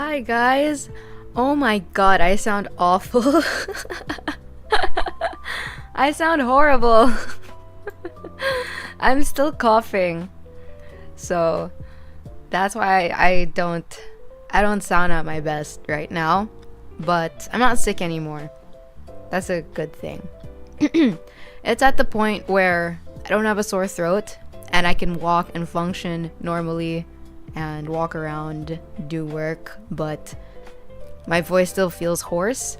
Hi guys. Oh my god, I sound awful. I sound horrible. I'm still coughing. So that's why I don't sound at my best right now, but I'm not sick anymore. That's a good thing. It's at the point where I don't have a sore throat and I can walk and function normally and walk around, do work, but my voice still feels hoarse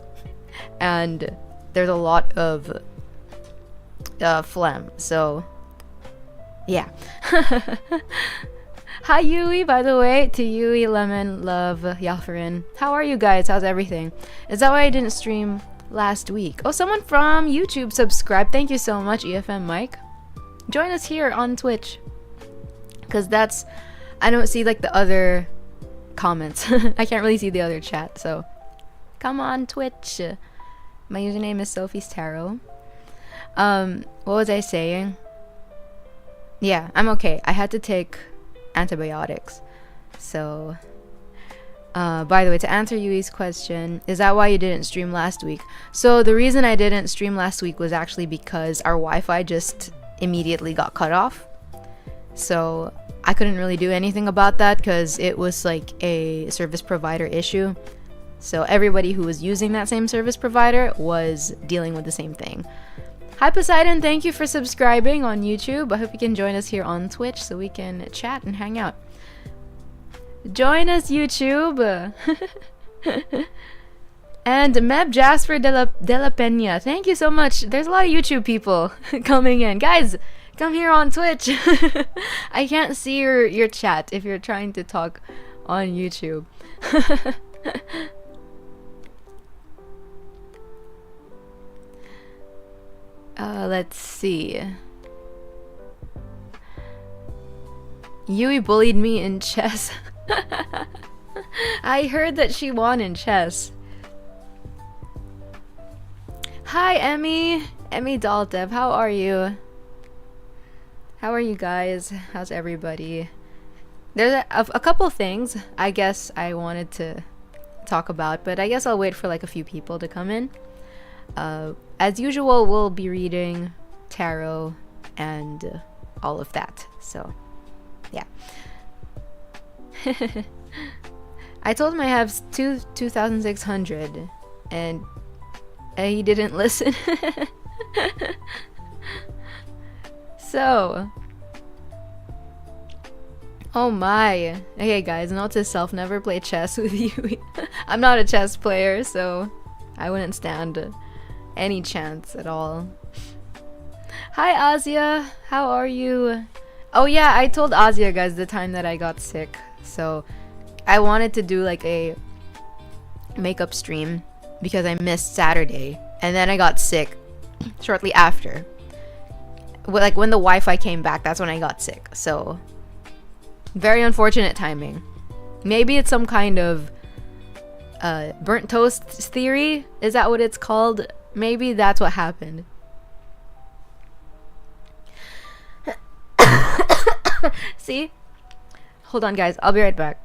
and there's a lot of phlegm. So, yeah. Hi Yui, by the way, to Yui, Lemon, Love, Yalfarin. How are you guys? How's everything? Is that why I didn't stream last week? Oh, someone from YouTube subscribed. Thank you so much, EFM Mike. Join us here on Twitch. Because I don't see like the other comments. I can't really see the other chat, so come on Twitch. My username is Sophie's Tarot. What was I saying? Yeah, I'm okay. I had to take antibiotics. So, by the way, to answer Yui's question, is that why you didn't stream last week? So the reason I didn't stream last week was actually because our Wi-Fi just immediately got cut off. So I couldn't really do anything about that because it was like a service provider issue. So everybody who was using that same service provider was dealing with the same thing. Hi Poseidon, thank you for subscribing on YouTube. I hope you can join us here on Twitch so we can chat and hang out. Join us, YouTube! And Meb Jasper de la Pena, thank you so much. There's a lot of YouTube people coming in. Guys, come here on Twitch. I can't see your chat if you're trying to talk on YouTube. Let's see. Yui bullied me in chess. I heard that she won in chess. Hi, Emmy Daltev, how are you? How are you guys? How's everybody? There's a couple things I guess I wanted to talk about, but I guess I'll wait for like a few people to come in. As usual, we'll be reading tarot and all of that. So, yeah. I told him I have 2,600 and he didn't listen. So, oh my. Okay guys, note to self, never play chess with you. I'm not a chess player, so I wouldn't stand any chance at all. Hi Azia, how are you? Oh yeah, I told Azia guys the time that I got sick. So I wanted to do like a makeup stream because I missed Saturday and then I got sick shortly after. Like when the Wi-Fi came back, that's when I got sick. So very unfortunate timing. Maybe it's some kind of burnt toast theory. Is that what it's called? Maybe that's what happened. See? Hold on guys, I'll be right back.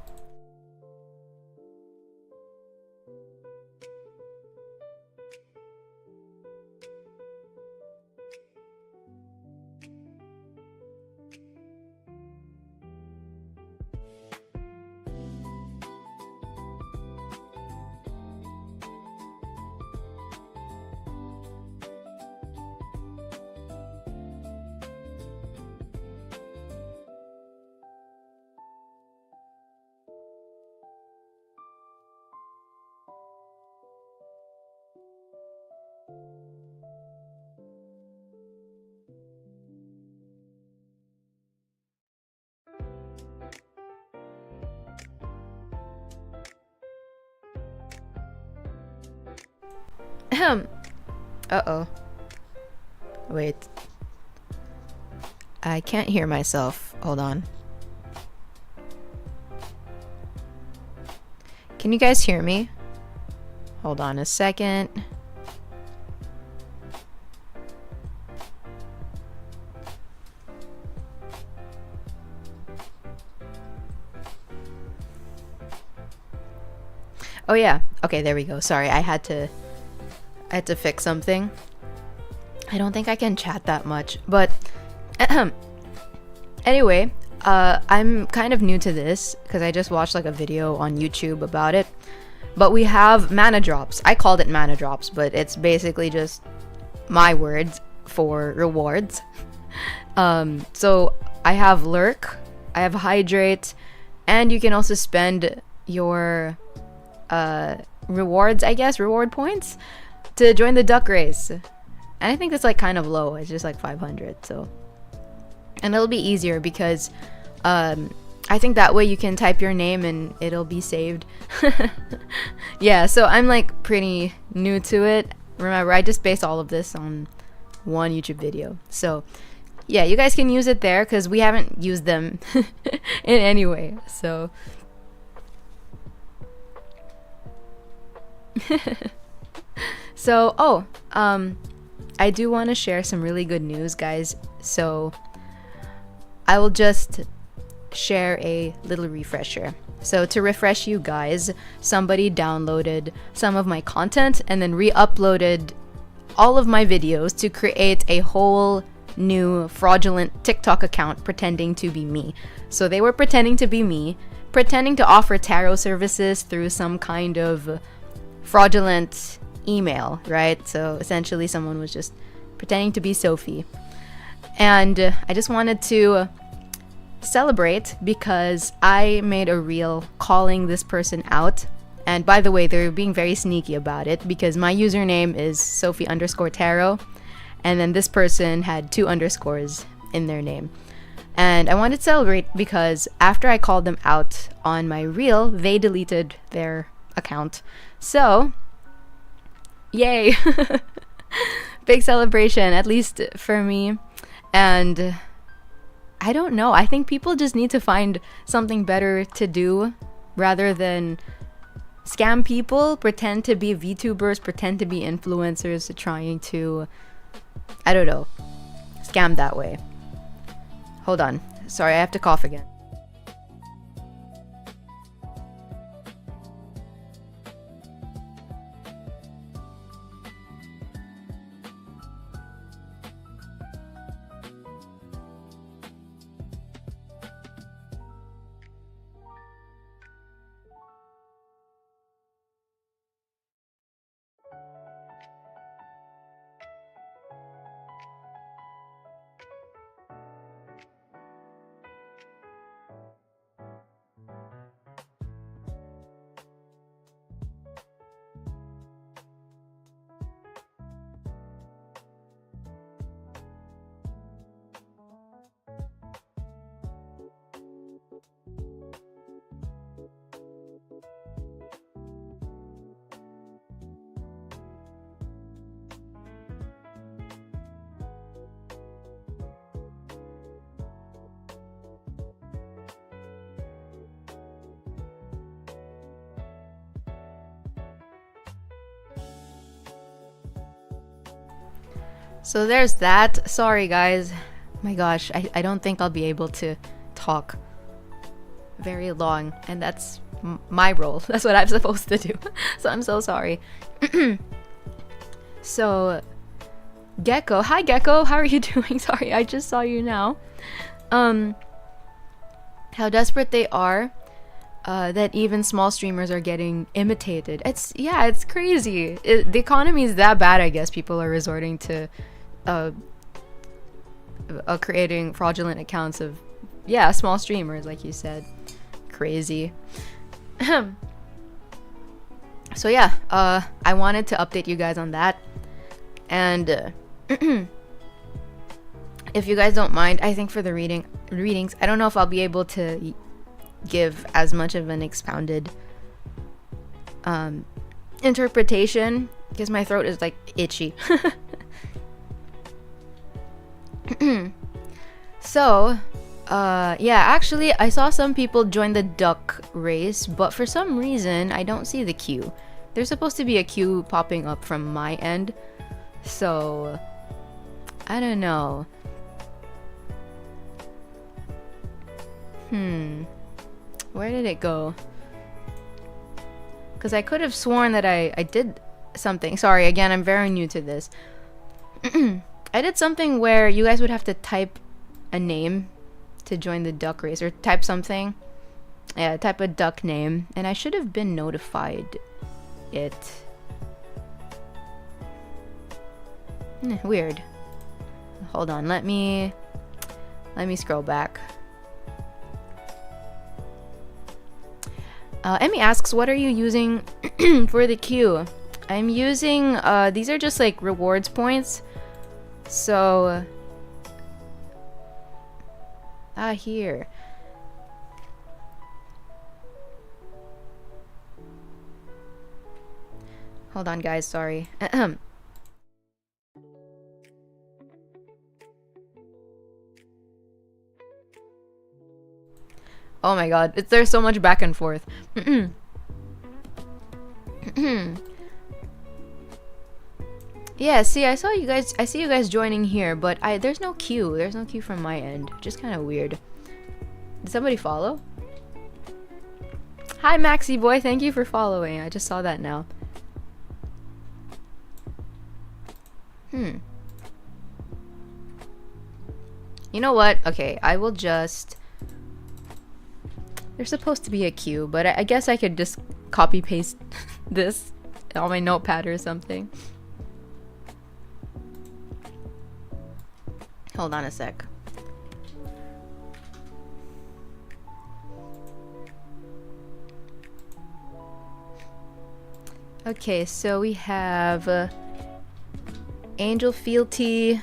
Uh-oh. Wait. I can't hear myself. Hold on. Can you guys hear me? Hold on a second. Oh yeah. Okay, there we go. Sorry, I had to fix something. I don't think I can chat that much, but anyway, I'm kind of new to this because I just watched like a video on YouTube about it. But we have mana drops. I called it mana drops, but it's basically just my words for rewards. So I have Lurk, I have Hydrate, and you can also spend your rewards, I guess, reward points to join the duck race. And I think it's like kind of low. It's just like 500. So, and it'll be easier because I think that way you can type your name and it'll be saved. Yeah, so I'm like pretty new to it. Remember, I just based all of this on one YouTube video. So yeah, you guys can use it there because we haven't used them in any way. So so I do want to share some really good news, guys. So I will just share a little refresher. So to refresh you guys, somebody downloaded some of my content and then re-uploaded all of my videos to create a whole new fraudulent TikTok account pretending to be me. So they were pretending to be me, pretending to offer tarot services through some kind of fraudulent email, right? So essentially someone was just pretending to be Sophie. And I just wanted to celebrate because I made a reel calling this person out. And by the way, they're being very sneaky about it because my username is Sophie_tarot, and then this person had 2 underscores in their name. And I wanted to celebrate because after I called them out on my reel, they deleted their account. So yay. Big celebration, at least for me. And I don't know, I think people just need to find something better to do rather than scam people, pretend to be VTubers, pretend to be influencers, trying to, I don't know, scam that way. Hold on, sorry, I have to cough again. So there's that. Sorry guys. My gosh, I don't think I'll be able to talk very long, and that's my role. That's what I'm supposed to do. So I'm so sorry. So Gecko, hi Gecko, how are you doing? Sorry, I just saw you now. How desperate they are, that even small streamers are getting imitated. It's crazy. The economy is that bad, I guess. People are resorting to creating fraudulent accounts of small streamers, like you said. Crazy. So yeah, I wanted to update you guys on that. And if you guys don't mind, I think for the readings, I don't know if I'll be able to give as much of an expounded interpretation because my throat is like itchy. So actually I saw some people join the duck race, but for some reason I don't see the queue. There's supposed to be a queue popping up from my end, so I don't know. Where did it go? Because I could have sworn that I did something. Sorry, again, I'm very new to this. I did something where you guys would have to type a name to join the duck race, or type something. Yeah, type a duck name, and I should have been notified it. Weird. Hold on, let me scroll back. Emmy asks, what are you using for the queue? I'm using, these are just like rewards points. So, here. Hold on, guys, sorry. Oh my god, there's so much back and forth. Yeah, see, I see you guys joining here, but there's no queue. There's no queue from my end. Just kind of weird. Did somebody follow? Hi, Maxi boy. Thank you for following. I just saw that now. You know what? Okay, I will just... There's supposed to be a queue, but I guess I could just copy paste this on my notepad or something. Hold on a sec. Okay, so we have Angel Fealty,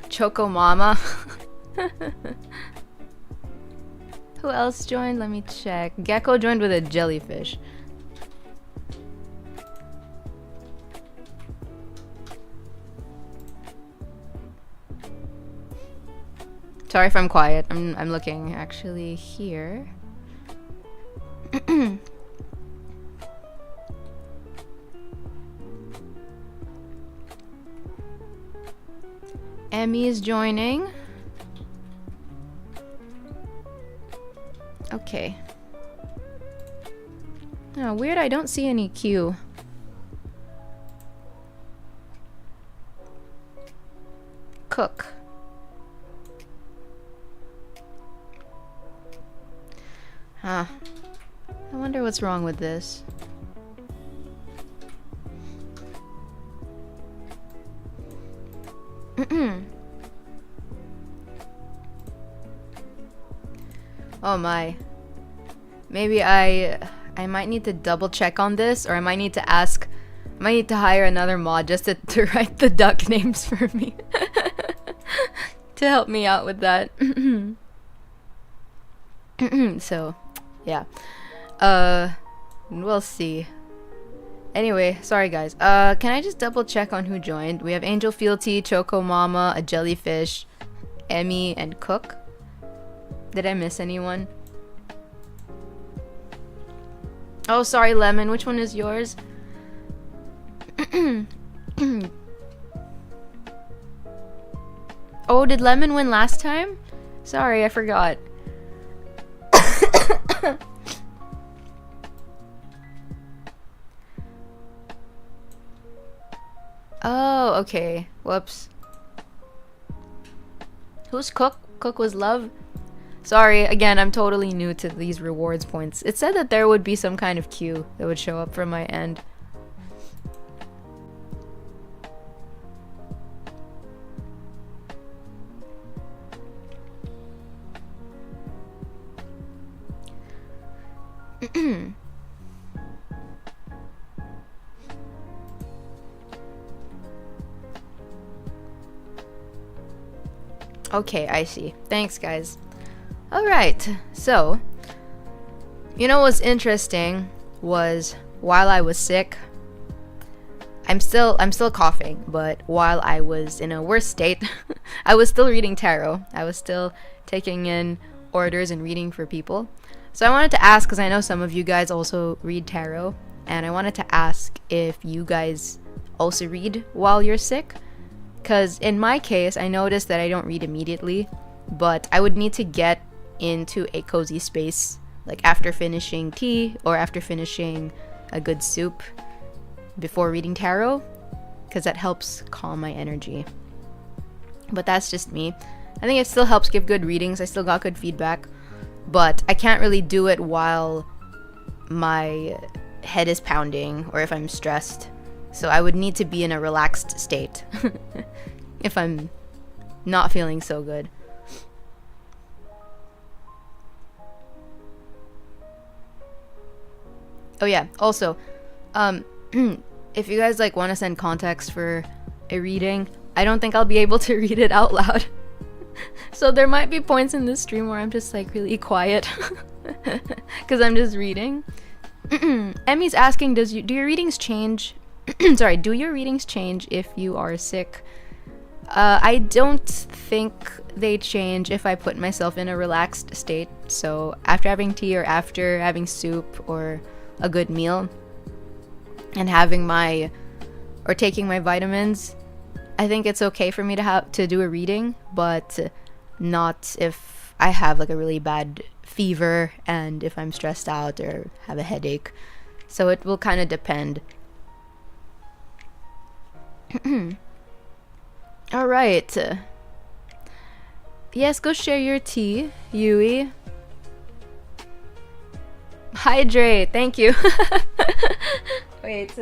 Choco Mama. Who else joined? Let me check. Gecko joined with a jellyfish. Sorry if I'm quiet. I'm looking actually here. Emmy is joining. Okay. Oh, weird, I don't see any queue. Cook. Huh. I wonder what's wrong with this. Oh my. Maybe I might need to double check on this, or I might need to ask, I might need to hire another mod just to write the duck names for me. To help me out with that. So, yeah. We'll see. Anyway, sorry guys. Can I just double check on who joined? We have Angel Fealty, Choco Mama, a jellyfish, Emmy, and Cook. Did I miss anyone? Oh, sorry, Lemon. Which one is yours? Oh, did Lemon win last time? Sorry, I forgot. Oh, okay. Whoops. Who's Cook? Cook was Love? Sorry, again, I'm totally new to these rewards points. It said that there would be some kind of queue that would show up from my end. Okay, I see. Thanks, guys. Alright, so, you know what's interesting was while I was sick, I'm still coughing, but while I was in a worse state, I was still reading tarot. I was still taking in orders and reading for people. So I wanted to ask, because I know some of you guys also read tarot, and I wanted to ask if you guys also read while you're sick. Because in my case, I noticed that I don't read immediately, but I would need to get into a cozy space like after finishing tea or after finishing a good soup before reading tarot, because that helps calm my energy. But that's just me. I think it still helps give good readings. I still got good feedback, but I can't really do it while my head is pounding or if I'm stressed. So I would need to be in a relaxed state if I'm not feeling so good. Oh yeah, also, if you guys like want to send context for a reading, I don't think I'll be able to read it out loud. So there might be points in this stream where I'm just like really quiet because I'm just reading. Emmy's asking, do your readings change? Sorry, do your readings change if you are sick? I don't think they change if I put myself in a relaxed state. So after having tea or after having soup or a good meal and having or taking my vitamins, I think it's okay for me to do a reading, but not if I have like a really bad fever and if I'm stressed out or have a headache. So it will kind of depend. All right. Yes, go share your tea, Yui. Hydrate. Thank you. Wait.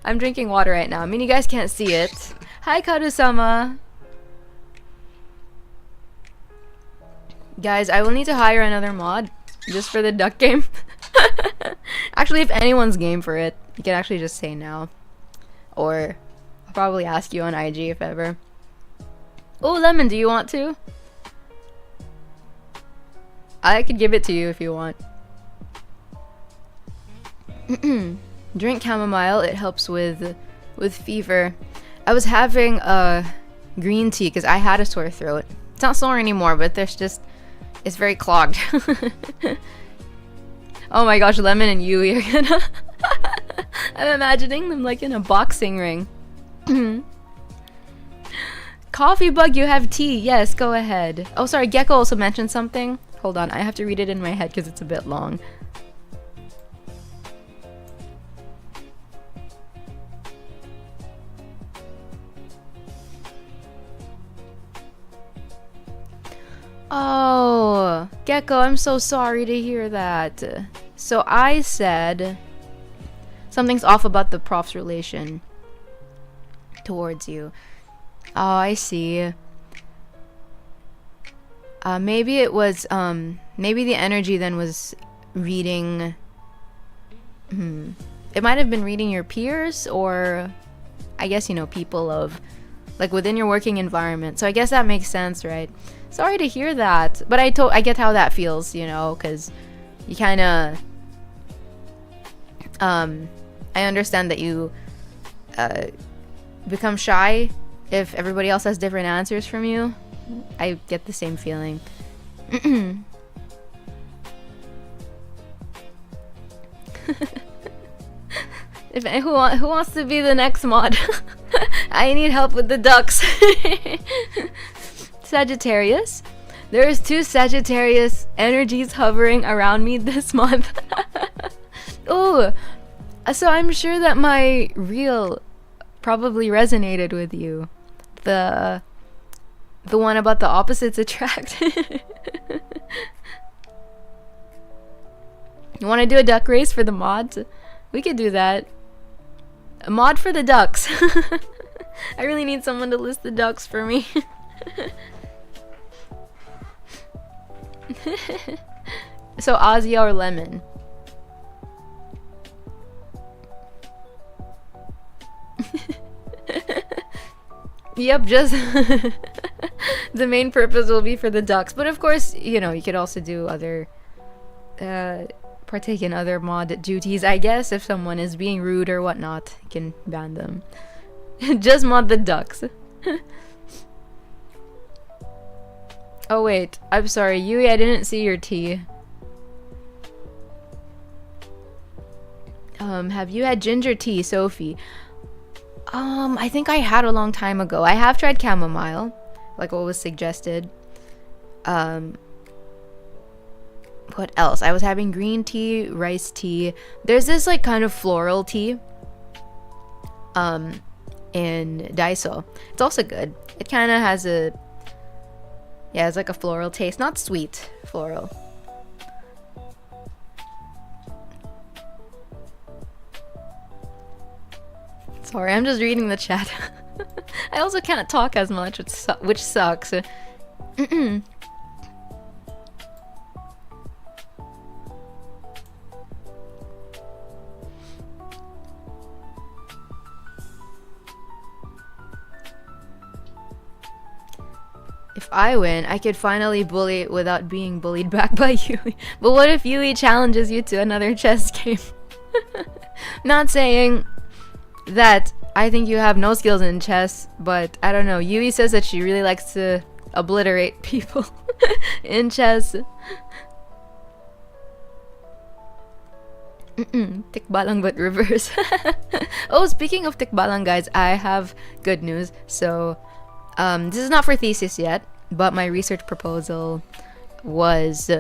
I'm drinking water right now. I mean, you guys can't see it. Hi, Karu-sama. Guys, I will need to hire another mod just for the duck game. Actually, if anyone's game for it, you can actually just say now. Or I'll probably ask you on IG if ever. Oh, Lemon, do you want to? I could give it to you if you want. Drink chamomile, it helps with fever. I was having green tea because I had a sore throat. It's not sore anymore, but it's very clogged. Oh my gosh, Lemon and Yui are gonna I'm imagining them like in a boxing ring. Coffee Bug, you have tea. Yes, go ahead. Oh, sorry, Gecko also mentioned something. Hold on, I have to read it in my head because it's a bit long. Oh, Gecko, I'm so sorry to hear that. So I said something's off about the prof's relation towards you. Oh, I see. Maybe it was, maybe the energy then was reading... It might have been reading your peers, or I guess, you know, people of, like, within your working environment. So I guess that makes sense, right? Sorry to hear that, but I get how that feels, you know, because you kind of, I understand that you become shy if everybody else has different answers from you. I get the same feeling. Who wants to be the next mod? I need help with the ducks. Sagittarius. There's 2 Sagittarius energies hovering around me this month. Oh, so I'm sure that my reel probably resonated with you. The one about the opposites attract. You want to do a duck race for the mods? We could do that. A mod for the ducks. I really need someone to list the ducks for me. So Ozzy or Lemon? Yep, just the main purpose will be for the ducks, but of course, you know, you could also do other partake in other mod duties, I guess. If someone is being rude or whatnot, you can ban them. Just mod the ducks. Oh wait, I'm sorry, Yui, I didn't see your tea. Have you had ginger tea, Sophie? I think I had a long time ago. I have tried chamomile, like what was suggested. what else? I was having green tea, rice tea. There's this like kind of floral tea in Daiso. It's also good. It kind of has it's like a floral taste, not sweet, floral. Sorry, I'm just reading the chat. I also can't talk as much, which sucks. If I win, I could finally bully without being bullied back by Yui. But what if Yui challenges you to another chess game? Not saying that I think you have no skills in chess, but I don't know. Yui says that she really likes to obliterate people in chess. Tikbalang but reverse. Oh, speaking of tikbalang, guys, I have good news. So, this is not for thesis yet, but my research proposal was...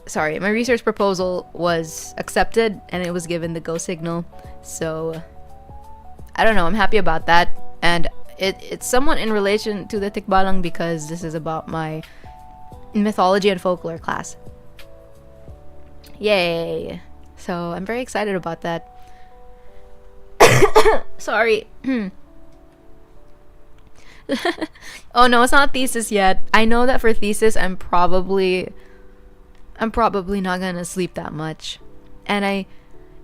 sorry, my research proposal was accepted and it was given the go signal. So, I don't know, I'm happy about that. And it's somewhat in relation to the tikbalang because this is about my mythology and folklore class. Yay! So, I'm very excited about that. Sorry. Oh no, it's not thesis yet. I know that for thesis I'm probably not gonna sleep that much. And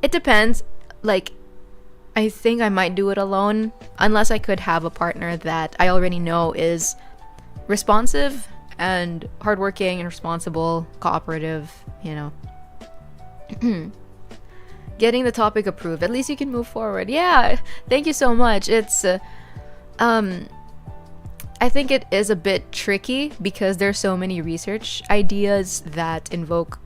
it depends. Like, I think I might do it alone unless I could have a partner that I already know is responsive and hardworking and responsible, cooperative, you know. Getting the topic approved. At least you can move forward. Yeah, thank you so much. It's I think it is a bit tricky because there's so many research ideas that invoke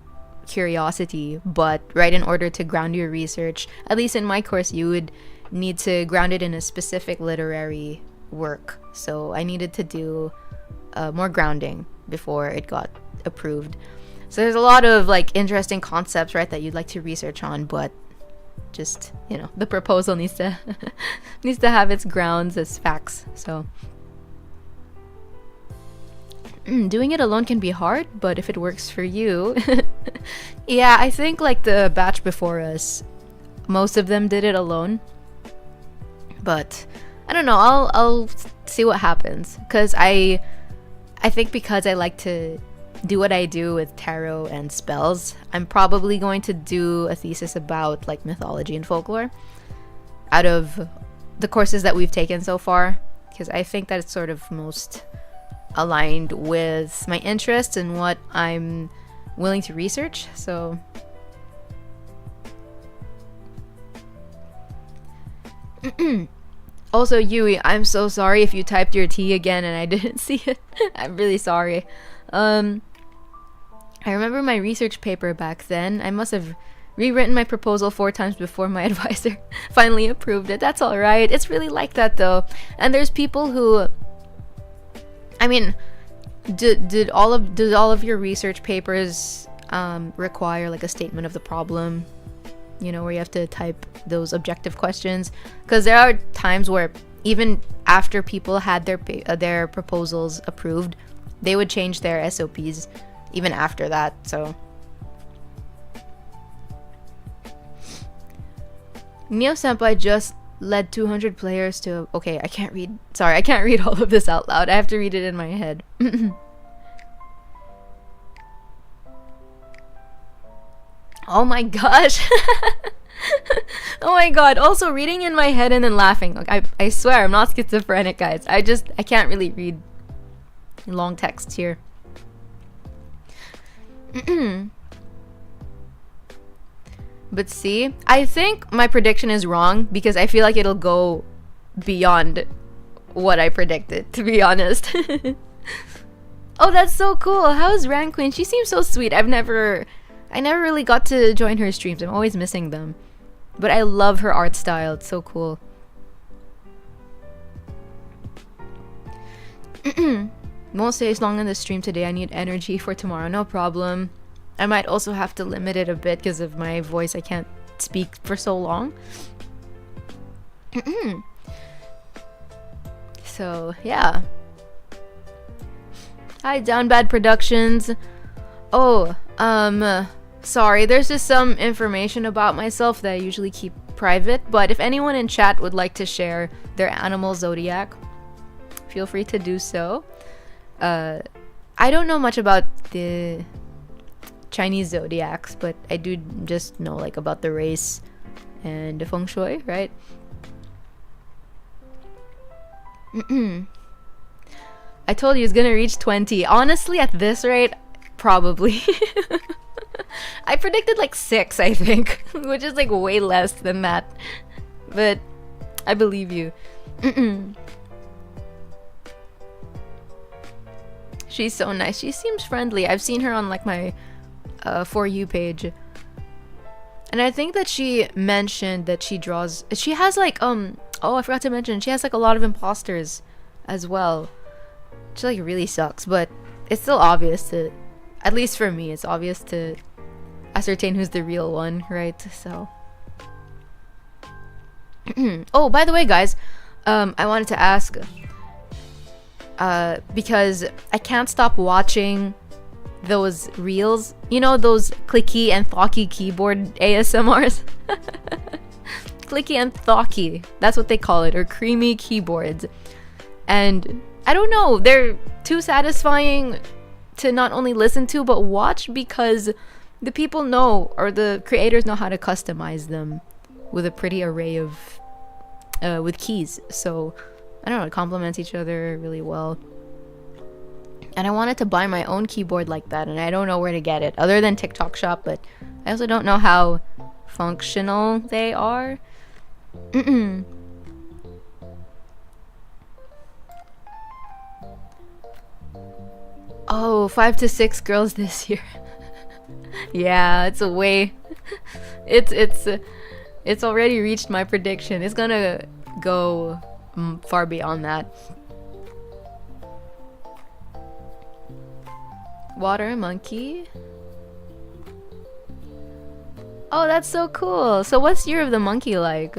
curiosity, but right, in order to ground your research, at least in my course, you would need to ground it in a specific literary work. So I needed to do more grounding before it got approved. So there's a lot of like interesting concepts, right, that you'd like to research on, but just, you know, the proposal needs to needs to have its grounds as facts. So doing it alone can be hard, but if it works for you. Yeah, I think like the batch before us, most of them did it alone. But I don't know, I'll see what happens, cuz I think because I like to do what I do with tarot and spells, I'm probably going to do a thesis about like mythology and folklore out of the courses that we've taken so far, because I think that it's sort of most aligned with my interests and what I'm willing to research. So also, Yui, I'm so sorry if you typed your T again and I didn't see it. I'm really sorry. I remember my research paper back then. I must have rewritten my proposal 4 times before my advisor finally approved it. That's alright. It's really like that though. And there's people who, I mean, did all of your research papers require like a statement of the problem? You know, where you have to type those objective questions? Because there are times where even after people had their proposals approved, they would change their SOPs even after that. So Neo Senpai just led 200 players to... Okay, I can't read. Sorry, I can't read all of this out loud. I have to read it in my head. Oh my gosh. Oh my god. Also, reading in my head and then laughing. Like, I swear, I'm not schizophrenic, guys. I can't really read long text here. But see, I think my prediction is wrong because I feel like it'll go beyond what I predicted, to be honest. Oh, that's so cool. How's Rank Queen? She seems so sweet. I never really got to join her streams. I'm always missing them. But I love her art style. It's so cool. Won't stay as long in the stream today. I need energy for tomorrow. No problem. I might also have to limit it a bit because of my voice. I can't speak for so long. So, yeah. Hi, Down Bad Productions. Oh, sorry. There's just some information about myself that I usually keep private. But if anyone in chat would like to share their animal zodiac, feel free to do so. I don't know much about the Chinese zodiacs, but I do just know like about the race and the feng shui, right? I told you it's gonna reach 20. Honestly, at this rate, probably. I predicted like 6, I think, which is like way less than that. But I believe you. She's so nice. She seems friendly. I've seen her on like my For You page. And I think that she mentioned that she draws... She has like, oh, I forgot to mention. She has like a lot of imposters as well. Which like really sucks. But it's still obvious to... At least for me, it's obvious to ascertain who's the real one, right? So... Oh, by the way, guys. I wanted to ask... because I can't stop watching those reels. You know, those clicky and thocky keyboard ASMRs? Clicky and thocky. That's what they call it. Or creamy keyboards. And I don't know. They're too satisfying to not only listen to, but watch, because the people know, or the creators know how to customize them with a pretty array of... with keys. So... I don't know, it complements each other really well. And I wanted to buy my own keyboard like that, and I don't know where to get it, other than TikTok Shop, but I also don't know how functional they are. Oh, 5 to 6 girls this year. Yeah, it's a way... It's already reached my prediction. It's gonna go... far beyond that. Water monkey. Oh, that's so cool. So what's Year of the Monkey like?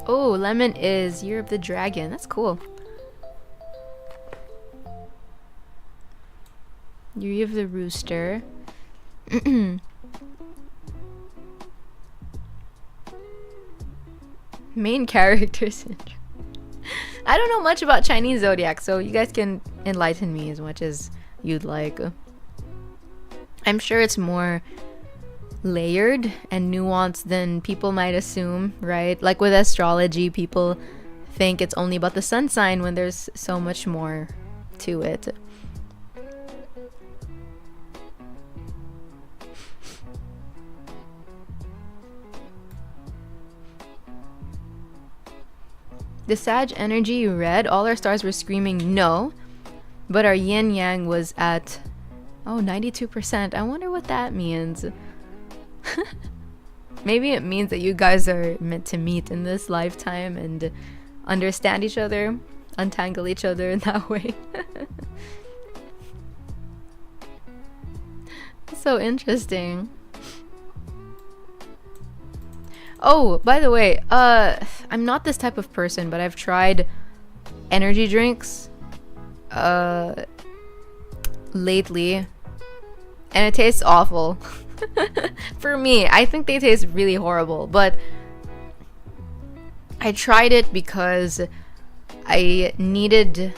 Oh, Lemon is Year of the Dragon. That's cool. Year of the Rooster. Main character syndrome. I don't know much about Chinese zodiac, so you guys can enlighten me as much as you'd like. I'm sure it's more layered and nuanced than people might assume, right? Like with astrology, people think it's only about the sun sign when there's so much more to it. The Sag energy you read, all our stars were screaming no, but our yin yang was at 92%. I wonder what that means. Maybe it means that you guys are meant to meet in this lifetime and understand each other, untangle each other in that way. So interesting. Oh, by the way, I'm not this type of person, but I've tried energy drinks lately, and it tastes awful. For me, I think they taste really horrible, but I tried it because I needed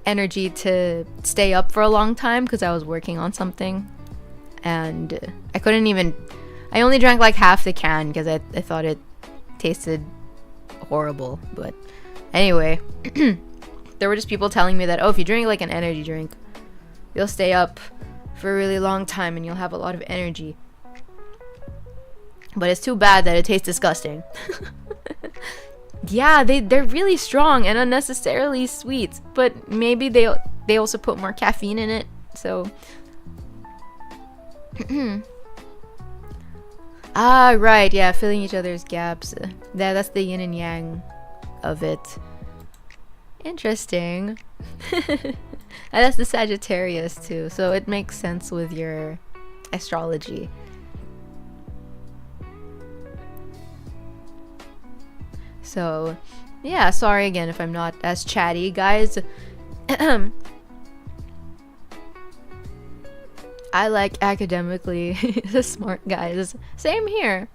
energy to stay up for a long time because I was working on something, and I couldn't even... I only drank like half the can because I thought it tasted horrible. But anyway, there were just people telling me that, oh, if you drink like an energy drink, you'll stay up for a really long time and you'll have a lot of energy. But it's too bad that it tastes disgusting. Yeah, they're really strong and unnecessarily sweet. But maybe they also put more caffeine in it. So ah, right, yeah, filling each other's gaps. That's the yin and yang of it. Interesting. And that's the Sagittarius too, so it makes sense with your astrology. So, yeah, sorry again if I'm not as chatty, guys. I like academically smart guys. Same here.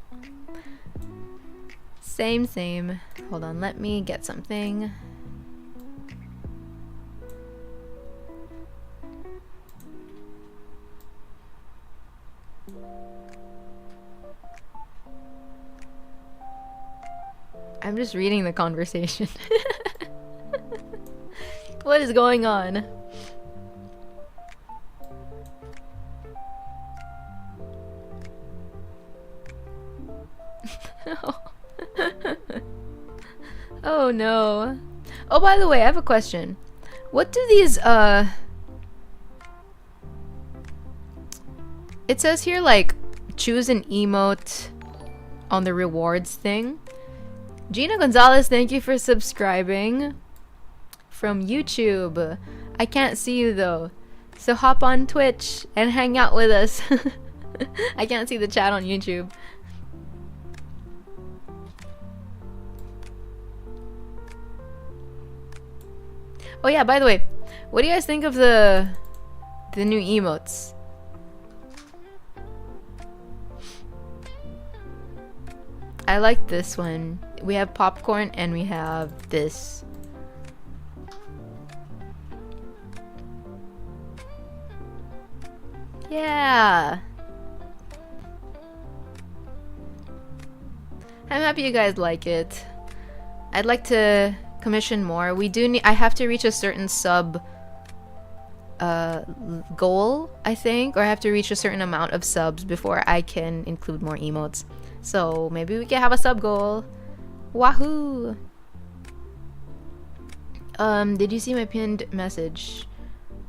Same. Hold on, let me get something. I'm just reading the conversation. What is going on? Oh no. Oh, by the way, I have a question. What do these it says here like choose an emote on the rewards thing. Gina Gonzalez, thank you for subscribing from YouTube. I can't see you though, so hop on Twitch and hang out with us. I can't see the chat on YouTube. Oh yeah, by the way, what do you guys think of the new emotes? I like this one. We have popcorn and we have this. Yeah. I'm happy you guys like it. I'd like to commission more. We do need, I have to reach a certain sub goal, I think, or I have to reach a certain amount of subs before I can include more emotes. So maybe we can have a sub goal. Wahoo! Did you see my pinned message?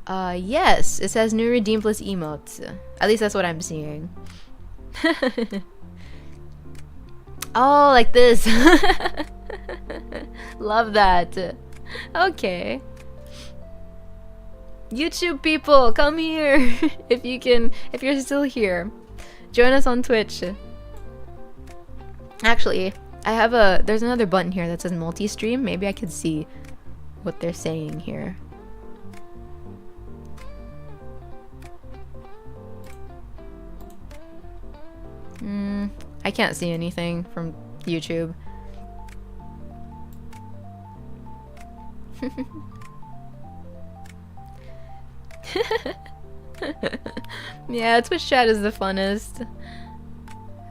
Yes, it says new redeem plus emotes. At least that's what I'm seeing. Oh, like this. Love that. Okay. YouTube people, come here. If you're still here. Join us on Twitch. Actually, there's another button here that says multi-stream. Maybe I could see what they're saying here. I can't see anything from YouTube. Yeah, Twitch chat is the funnest.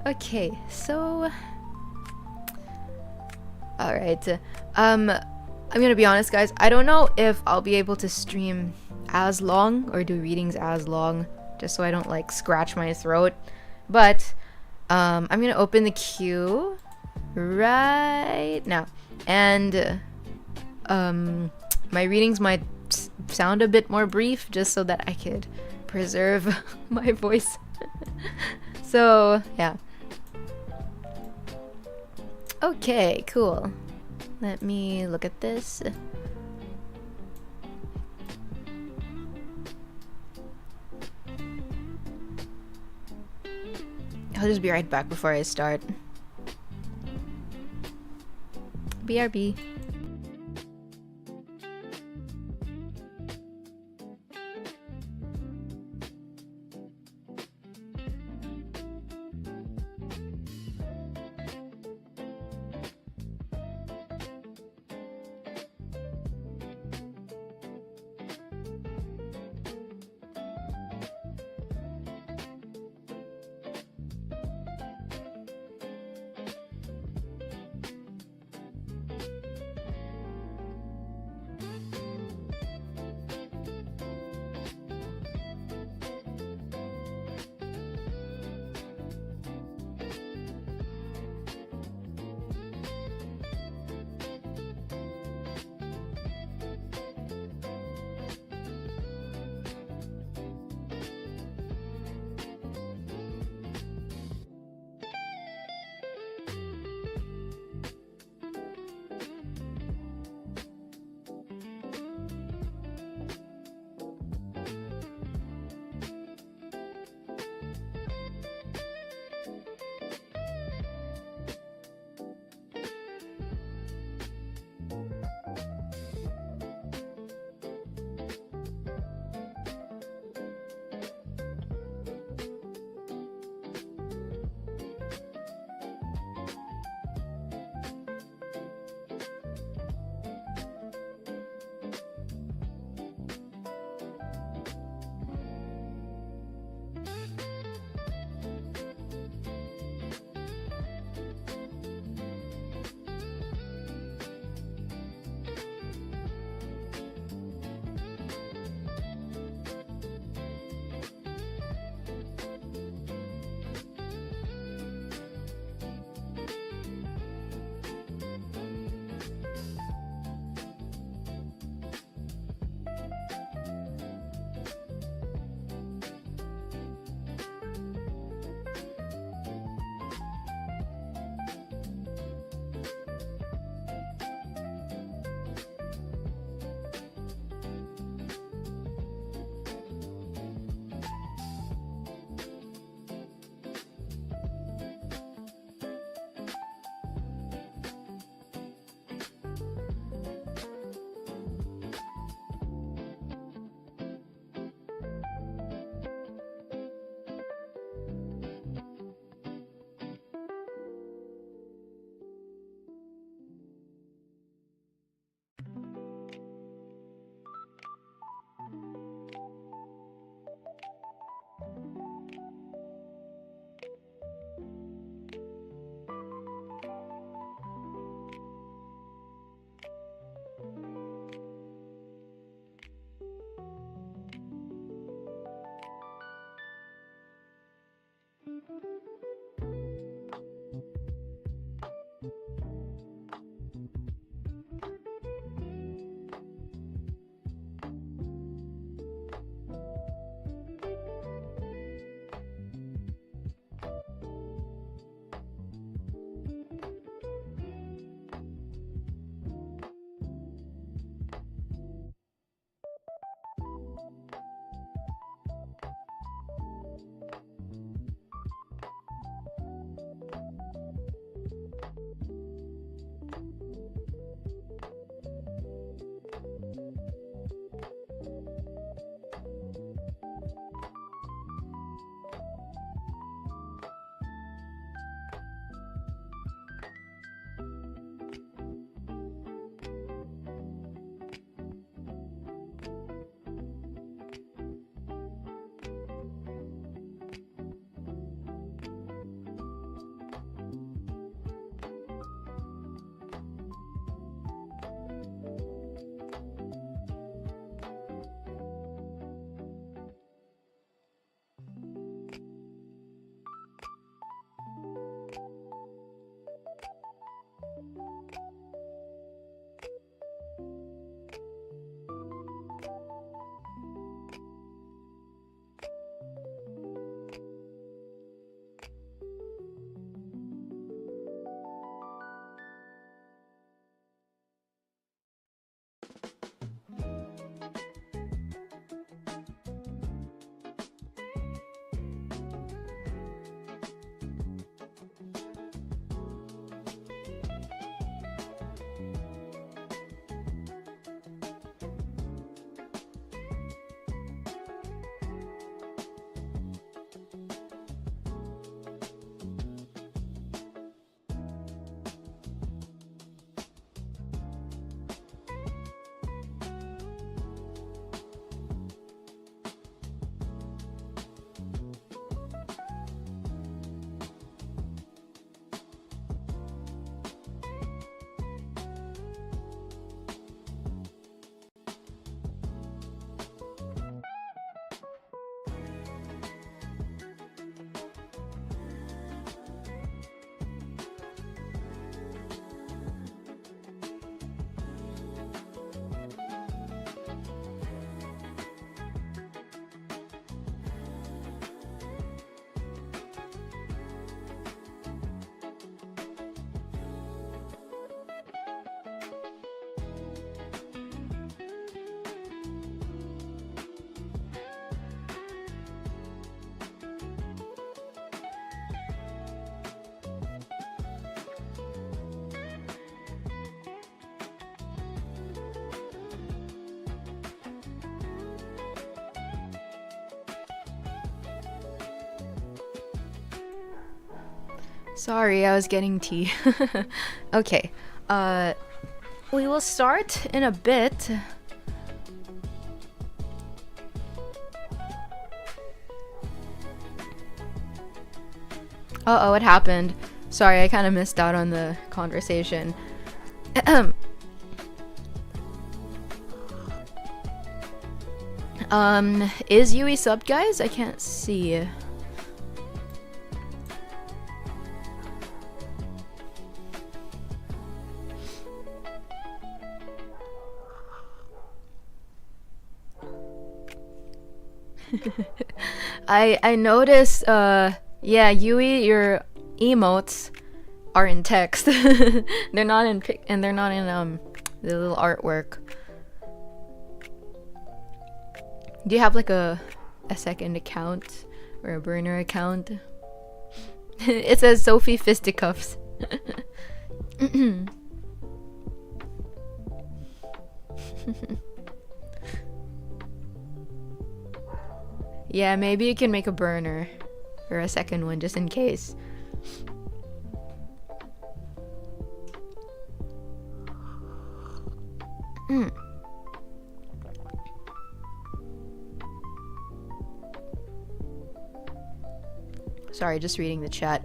Okay, so alright. I'm gonna be honest, guys. I don't know if I'll be able to stream as long or do readings as long, just so I don't like scratch my throat. But I'm gonna open the queue right now, and my readings might sound a bit more brief, just so that I could preserve my voice. So yeah. Okay, cool. Let me look at this. I'll just be right back before I start. BRB. Sorry, I was getting tea. Okay. We will start in a bit. Uh-oh, what happened? Sorry, I kind of missed out on the conversation. Is Yui subbed, guys? I can't see. I noticed, yeah, Yui, your emotes are in text. They're not in they're not in the little artwork. Do you have like a second account or a burner account? It says Sophie Fisticuffs. Yeah, maybe you can make a burner or a second one just in case. Sorry, just reading the chat.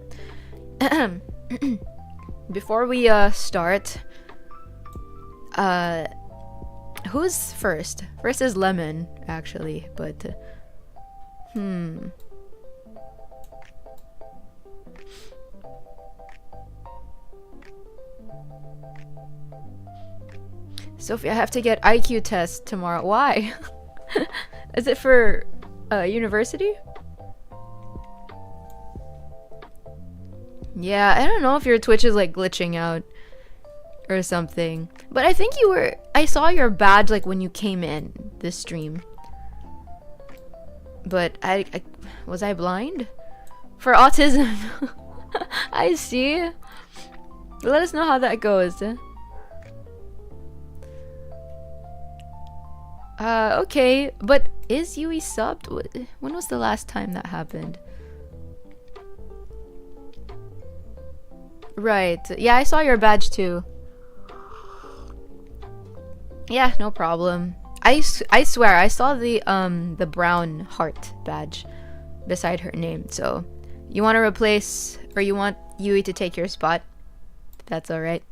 Before we start, who's first? First is Lemon, actually, but Sophie, I have to get IQ test tomorrow. Why? Is it for university? Yeah, I don't know if your Twitch is like glitching out or something. But I think I saw your badge like when you came in this stream. But was I blind? For autism. I see. Let us know how that goes. Okay, but is Yui subbed? When was the last time that happened? Right. Yeah, I saw your badge too. Yeah, no problem. I swear I saw the brown heart badge beside her name. So, you want to replace, or you want Yui to take your spot? If that's all right.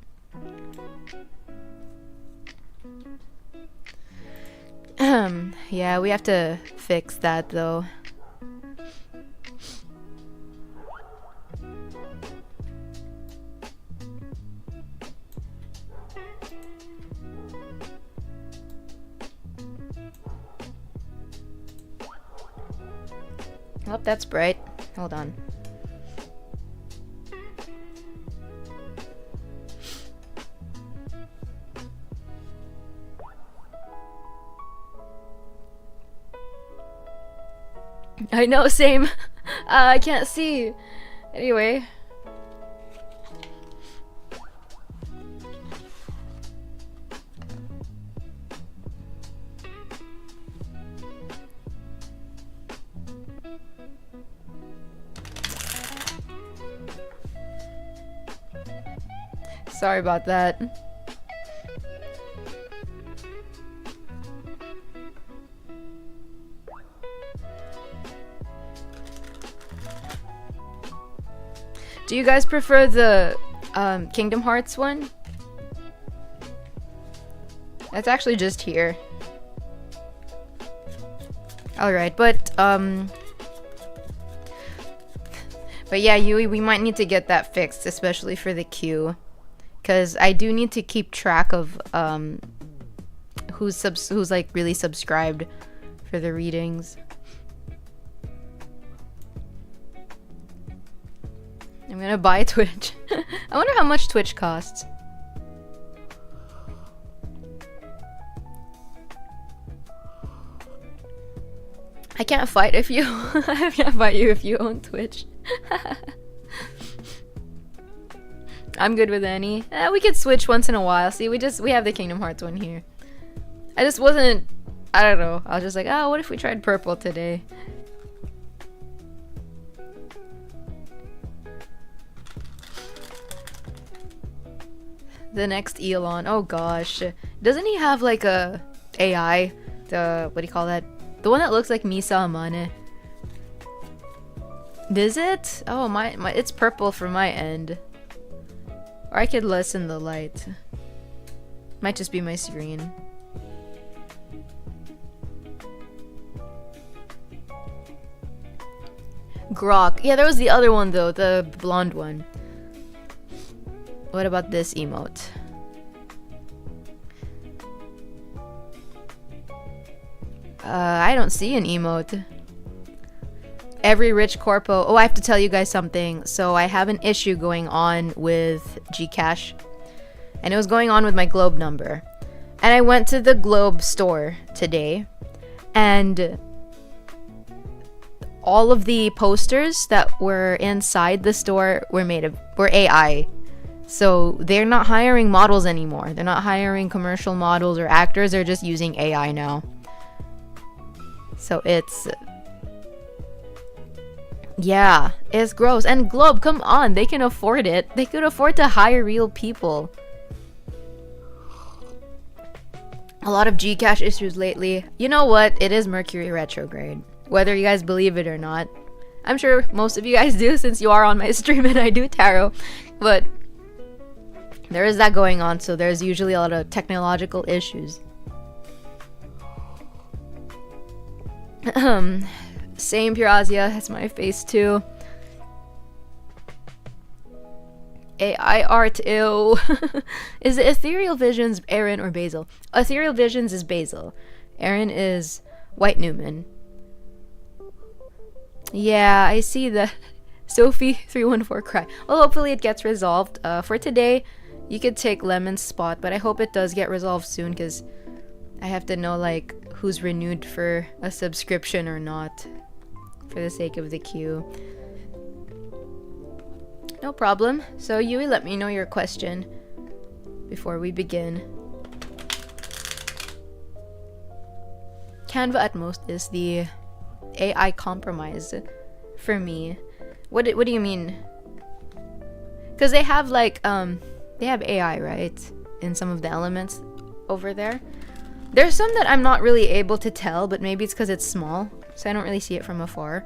Yeah, we have to fix that though. Oh, that's bright. Hold on. I know, same. I can't see. Anyway. Sorry about that. Do you guys prefer the Kingdom Hearts one? That's actually just here. Alright, but yeah, Yui, we might need to get that fixed, especially for the queue. Because I do need to keep track of who's like really subscribed for the readings. I'm gonna buy Twitch. I wonder how much Twitch costs. I can't fight if you I can't fight you if you own Twitch. I'm good with any. We could switch once in a while. See, we have the Kingdom Hearts one here. I just wasn't, I don't know. I was just like, oh, what if we tried purple today? The next Elon. Oh gosh. Doesn't he have like a AI? The what do you call that? The one that looks like Misa Amane. Is it? Oh my it's purple from my end. Or I could lessen the light. Might just be my screen. Grok. Yeah, there was the other one though, the blonde one. What about this emote? I don't see an emote. Every rich corpo. Oh, I have to tell you guys something. So I have an issue going on with Gcash. And it was going on with my Globe number. And I went to the Globe store today. And all of the posters that were inside the store were AI. So they're not hiring models anymore. They're not hiring commercial models or actors. They're just using AI now. So it's... yeah, it's gross. And Globe, come on. They can afford it. They could afford to hire real people. A lot of Gcash issues lately. You know what? It is Mercury retrograde. Whether you guys believe it or not. I'm sure most of you guys do since you are on my stream and I do tarot. But there is that going on, so there's usually a lot of technological issues. Same Pirazia, that's my face too. AI art, ew. Is it Ethereal Visions, Aaron, or Basil? Ethereal Visions is Basil. Aaron is White Newman. Yeah, I see the Sophie314 cry. Well, hopefully it gets resolved. For today, you could take Lemon's spot, but I hope it does get resolved soon because I have to know like who's renewed for a subscription or not for the sake of the queue. No problem. So Yui, let me know your question before we begin. Canva at most is the AI compromise for me. What do you mean? Because they have like they have AI, right, in some of the elements over there. There's some that I'm not really able to tell, but maybe it's because it's small, so I don't really see it from afar.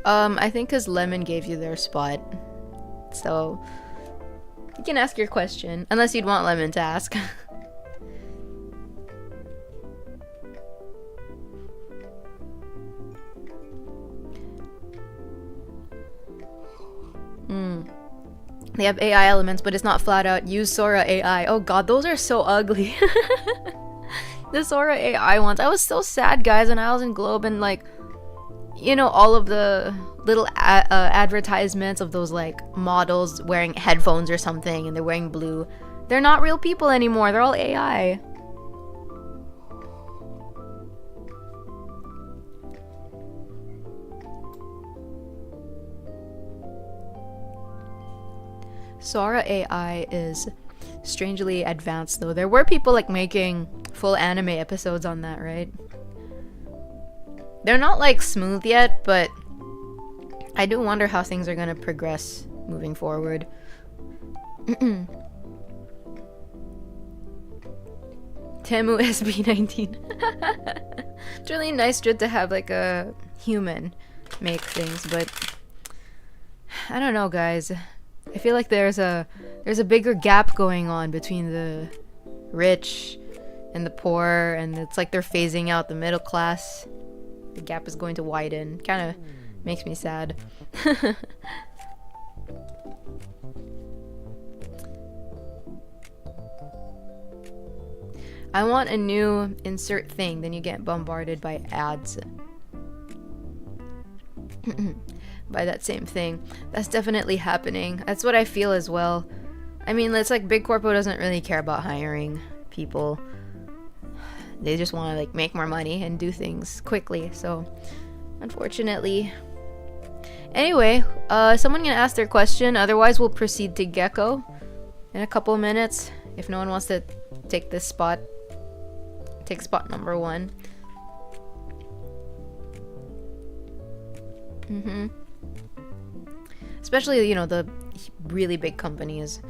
I think because Lemon gave you their spot, so you can ask your question, unless you'd want Lemon to ask. They have AI elements, but it's not flat out use Sora AI. Oh god, those are so ugly. The Sora AI ones. I was so sad, guys, when I was in Globe and like, you know, all of the little advertisements of those like models wearing headphones or something and they're wearing blue. They're not real people anymore. They're all AI. Sora AI is strangely advanced though. There were people like making full anime episodes on that, right? They're not like smooth yet, but I do wonder how things are gonna progress moving forward. Temu SB19. It's really nice just to have like a human make things, but I don't know, guys. I feel like there's a bigger gap going on between the rich and the poor, and it's like they're phasing out the middle class. The gap is going to widen. Kind of makes me sad. I want a new insert thing, then you get bombarded by ads. By that same thing. That's definitely happening. That's what I feel as well. I mean, it's like Big Corpo doesn't really care about hiring people. They just want to like make more money and do things quickly. So, unfortunately. Anyway, someone can ask their question. Otherwise, we'll proceed to Gecko in a couple minutes. If no one wants to take this spot, take spot number 1. Especially, you know, the really big companies.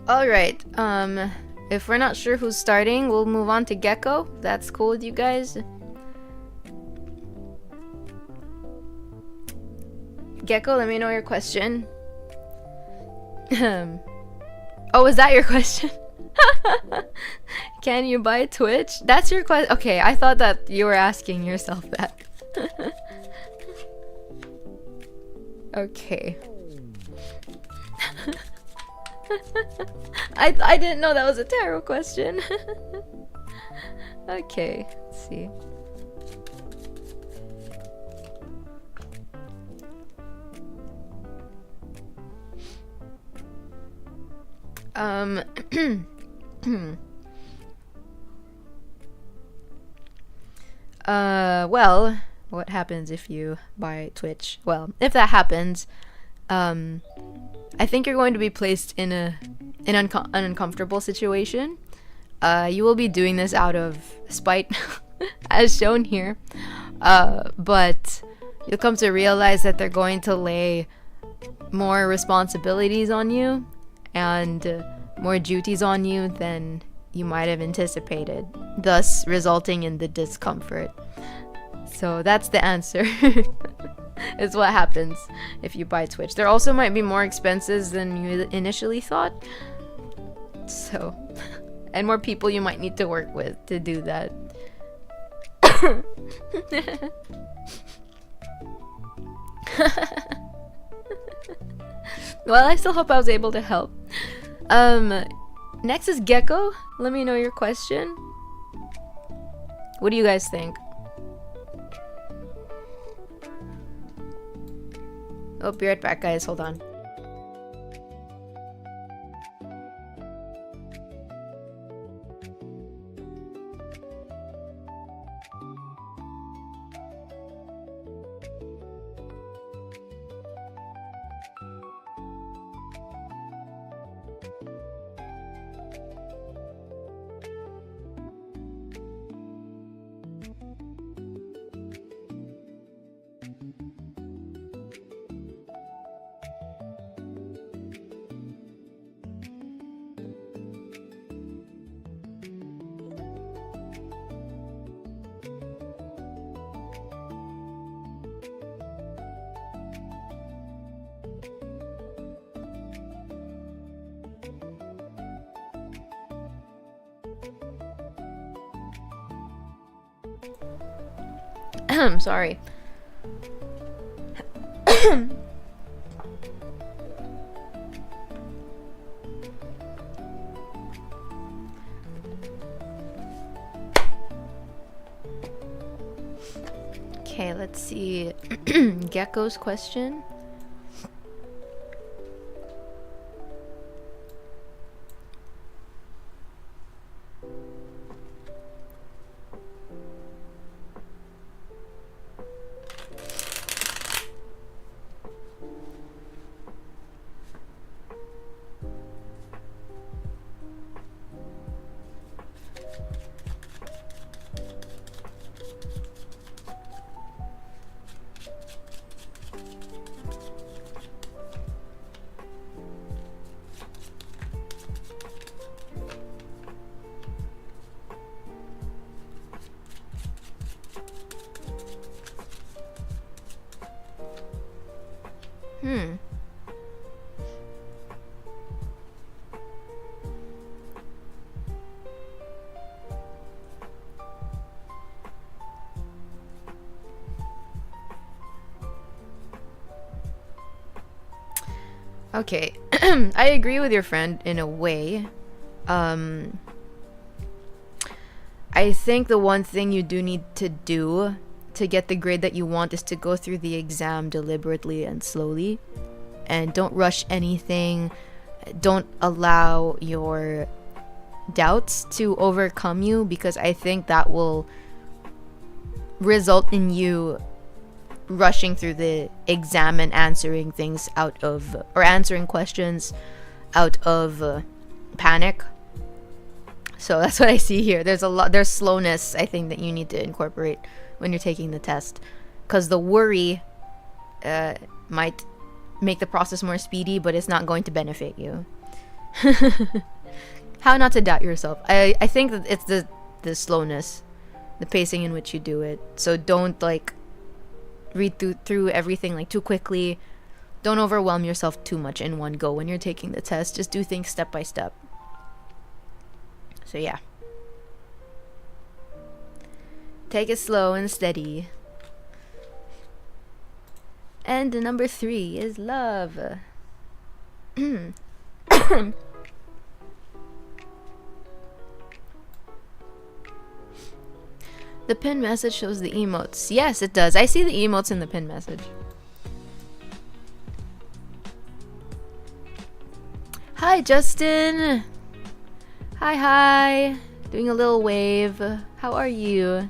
Alright, if we're not sure who's starting, we'll move on to Gecko. That's cool with you guys. Gecko, let me know your question. Oh, is that your question? Can you buy Twitch? That's your question? Okay, I thought that you were asking yourself that. Okay. I didn't know that was a tarot question. Okay, let's see. Well, what happens if you buy Twitch? Well, if that happens, I think you're going to be placed in an uncomfortable situation. You will be doing this out of spite, as shown here. But you'll come to realize that they're going to lay more responsibilities on you and more duties on you than you might have anticipated, thus resulting in the discomfort. So that's the answer. Is what happens if you buy Twitch. There also might be more expenses than you initially thought. So, and more people you might need to work with to do that. Well, I still hope I was able to help. Next is Gecko. Let me know your question. What do you guys think? Oh, be right back, guys. Hold on. Sorry. Okay, let's see. Gecko's question. Okay, I agree with your friend in a way. I think the one thing you do need to do to get the grade that you want is to go through the exam deliberately and slowly. And don't rush anything. Don't allow your doubts to overcome you, because I think that will result in you rushing through the exam and answering things out of, or answering questions out of panic. So that's what I see here. There's slowness, I think, that you need to incorporate when you're taking the test, because the worry might make the process more speedy, but it's not going to benefit you. How not to doubt yourself. I think that it's the slowness, the pacing in which you do it. So don't like read through everything like too quickly. Don't overwhelm yourself too much in one go when you're taking the test. Just do things step by step. So yeah. Take it slow and steady. And number 3 is love. The pin message shows the emotes. Yes, it does. I see the emotes in the pin message. Hi, Justin. Hi. Doing a little wave. How are you?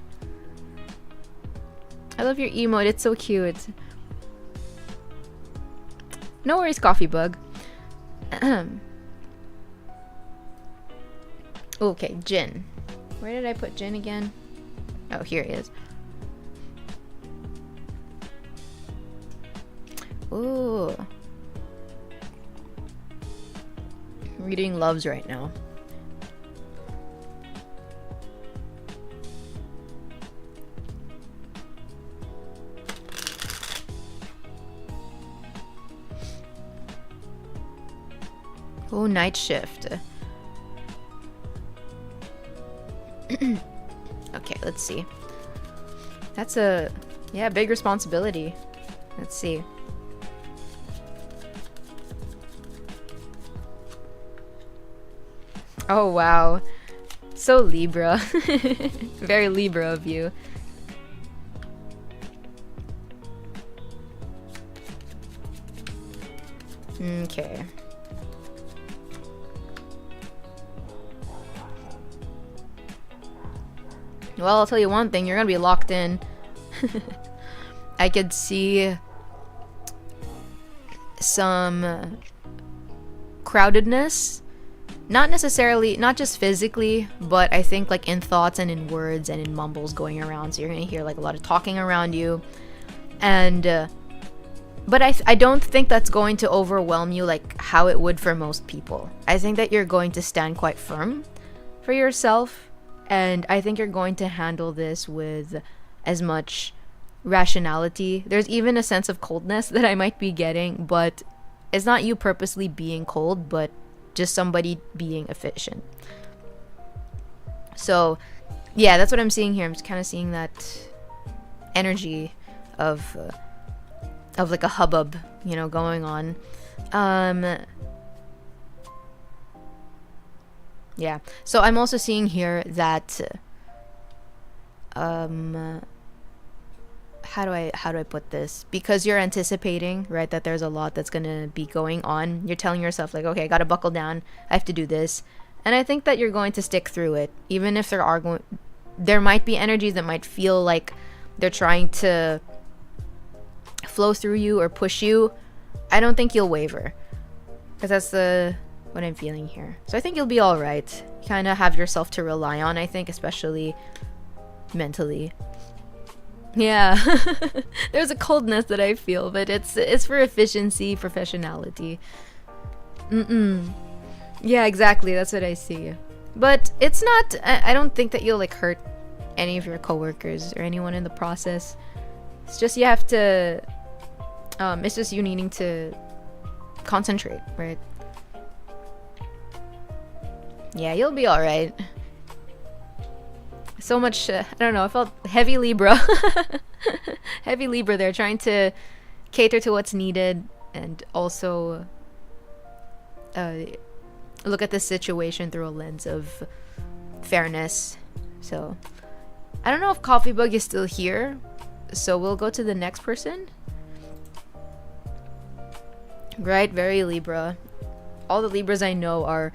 I love your emote. It's so cute. No worries, Coffee Bug. Okay, Jin. Where did I put Jin again? Oh, here he is. Ooh. Reading loves right now. Oh, night shift. Okay, let's see. That's a, yeah, big responsibility. Let's see. Oh, wow. So Libra. Very Libra of you. Okay. Well, I'll tell you one thing, you're gonna be locked in. I could see some crowdedness. Not necessarily, not just physically, but I think like in thoughts and in words and in mumbles going around. So you're gonna hear like a lot of talking around you. And, but I don't think that's going to overwhelm you like how it would for most people. I think that you're going to stand quite firm for yourself. And I think you're going to handle this with as much rationality. There's even a sense of coldness that I might be getting, but it's not you purposely being cold, but just somebody being efficient. So, yeah, that's what I'm seeing here. I'm just kind of seeing that energy of like a hubbub, you know, going on. Yeah. So I'm also seeing here that how do I put this? Because you're anticipating, right, that there's a lot that's going to be going on. You're telling yourself like, okay, I got to buckle down. I have to do this. And I think that you're going to stick through it, even if there might be energies that might feel like they're trying to flow through you or push you. I don't think you'll waver, because that's what I'm feeling here. So I think you'll be all right. You kind of have yourself to rely on, I think, especially mentally. Yeah. There's a coldness that I feel, but it's for efficiency, professionality. Yeah, exactly. That's what I see. But it's not, I don't think that you'll like hurt any of your coworkers or anyone in the process. It's just you have to, it's just you needing to concentrate, right? Yeah, you'll be alright. So much, I don't know, I felt heavy Libra. Heavy Libra there, trying to cater to what's needed and also look at the situation through a lens of fairness. So, I don't know if Coffee Bug is still here, so we'll go to the next person. Right, very Libra. All the Libras I know are,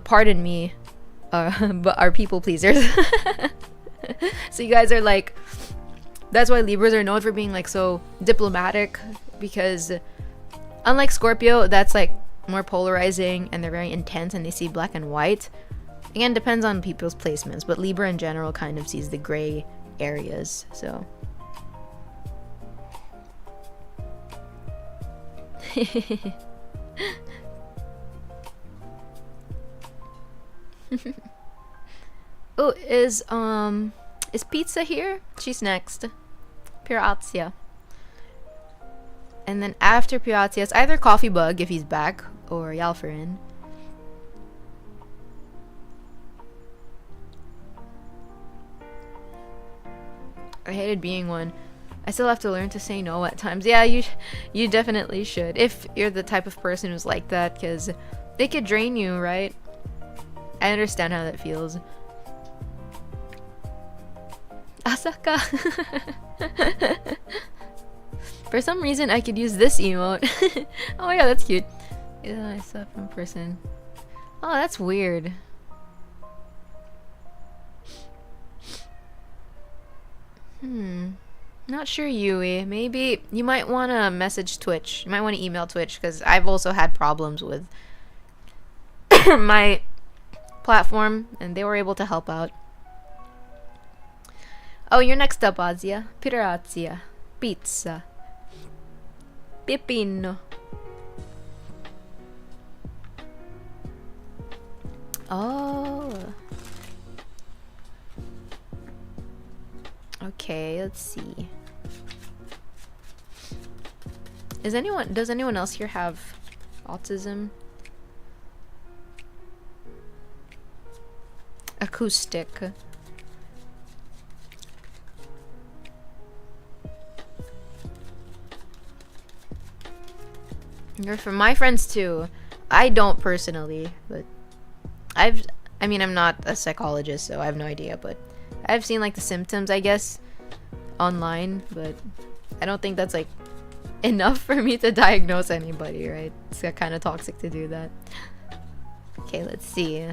pardon me, but are people pleasers. So you guys are like, that's why Libras are known for being like so diplomatic, because unlike Scorpio, that's like more polarizing and they're very intense and they see black and white. Again, depends on people's placements, but Libra in general kind of sees the gray areas. So oh, is Pizza here? She's next. Pirazia. And then after Pirazia, it's either Coffee Bug if he's back, or Yalfarin. I hated being one. I still have to learn to say no at times. Yeah, you definitely should. If you're the type of person who's like that, because they could drain you, right? I understand how that feels. Asaka. For some reason, I could use this emote. Oh yeah, that's cute. Yeah, I saw from person. Oh, that's weird. Not sure, Yui. Maybe you might want to message Twitch. You might want to email Twitch, because I've also had problems with my platform, and they were able to help out. Oh, you're next up, Azia. Pirazia. Pizza. Pepino. Oh. Okay, let's see. Does anyone else here have autism? Acoustic. You're from my friends too. I don't personally, but I'm not a psychologist, so I have no idea, but I've seen like the symptoms, I guess, online, but I don't think that's like enough for me to diagnose anybody, right? It's kind of toxic to do that. Okay, let's see.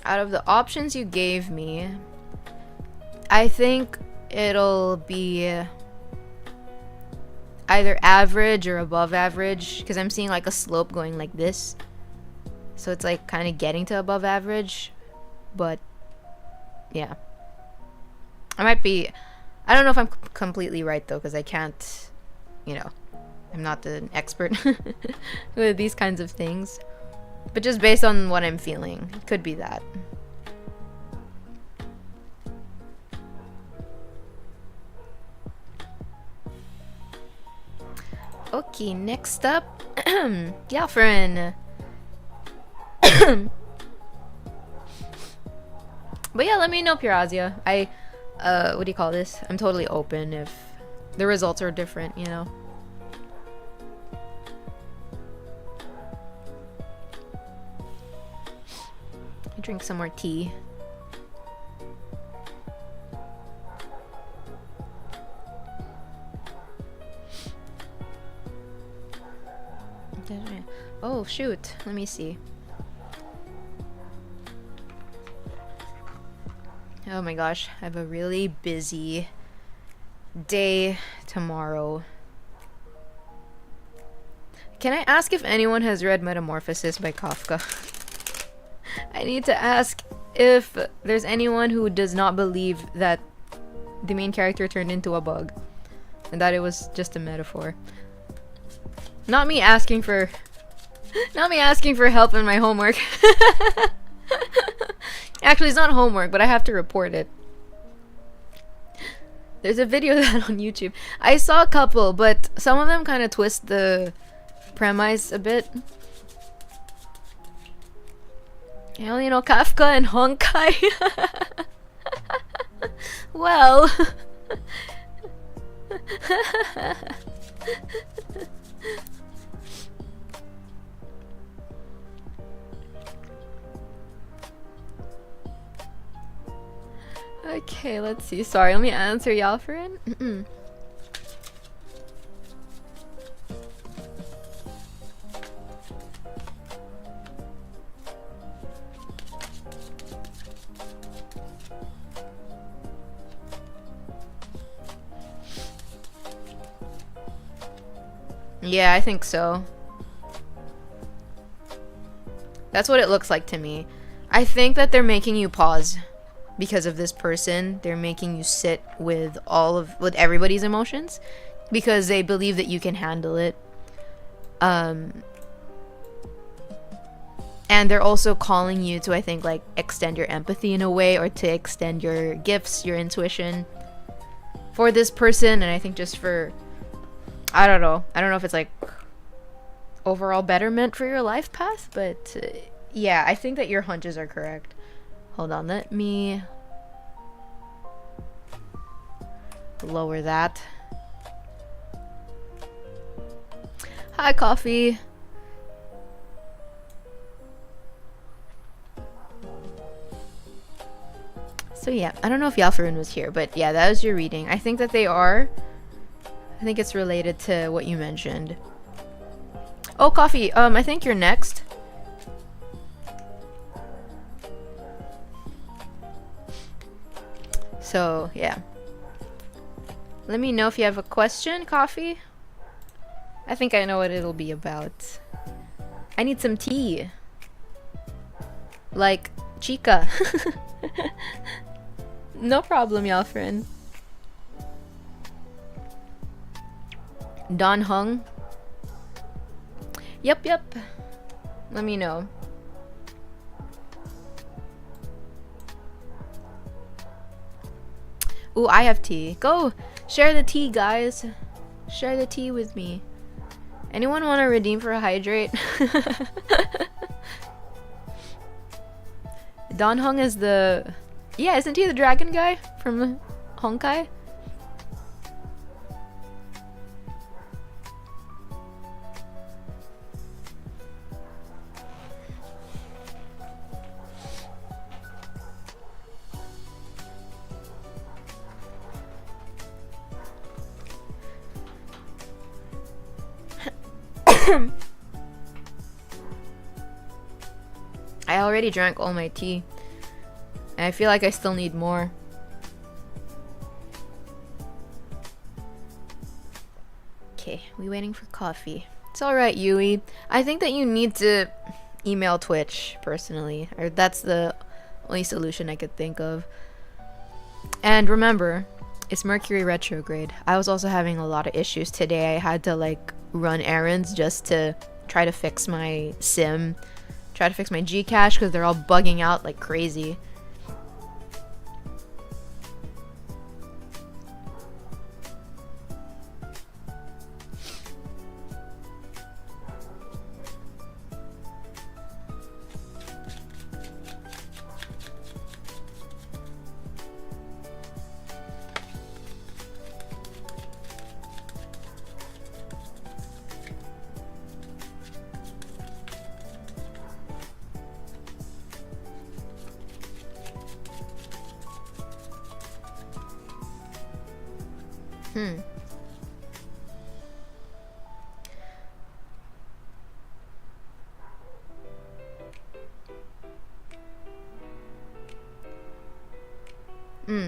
Out of the options you gave me, I think it'll be either average or above average, because I'm seeing like a slope going like this. So it's like kind of getting to above average, but yeah. I don't know if I'm completely right though, because I can't, I'm not an expert with these kinds of things. But just based on what I'm feeling, it could be that. Okay, next up, Yalfarin. But yeah, let me know, Pirazia. What do you call this? I'm totally open if the results are different, Drink some more tea. Oh shoot, let me see. Oh my gosh, I have a really busy day tomorrow. Can I ask if anyone has read Metamorphosis by Kafka? I need to ask if there's anyone who does not believe that the main character turned into a bug and that it was just a metaphor. Not me asking for help in my homework. Actually, it's not homework, but I have to report it. There's a video of that on YouTube. I saw a couple, but some of them kind of twist the premise a bit. Kafka and Honkai. Well, Okay, let's see. Sorry, let me answer Yalfarin. Yeah, I think so. That's what it looks like to me. I think that they're making you pause because of this person. They're making you sit with with everybody's emotions because they believe that you can handle it. And they're also calling you to, I think, like extend your empathy in a way, or to extend your gifts, your intuition for this person. And I think just for, I don't know if it's like overall betterment for your life path, but yeah, I think that your hunches are correct. Hold on, let me lower that. Hi, Coffee. So yeah, I don't know if Yalfarin was here, but yeah, that was your reading. I think that they are. I think it's related to what you mentioned. Oh, Coffee, I think you're next. So, yeah. Let me know if you have a question, Coffee. I think I know what it'll be about. I need some tea. Like, chica. No problem, y'all, friend. Don Hung. Yep. Let me know. Ooh, I have tea. Go share the tea, guys. Share the tea with me. Anyone want to redeem for a hydrate? Don Hung is the... Yeah, isn't he the dragon guy from Honkai? I already drank all my tea. And I feel like I still need more. Okay, we waiting for coffee. It's alright, Yui. I think that you need to email Twitch, personally. Or that's the only solution I could think of. And remember, it's Mercury retrograde. I was also having a lot of issues today. I had to like run errands just to try to fix my sim, try to fix my Gcash because they're all bugging out like crazy.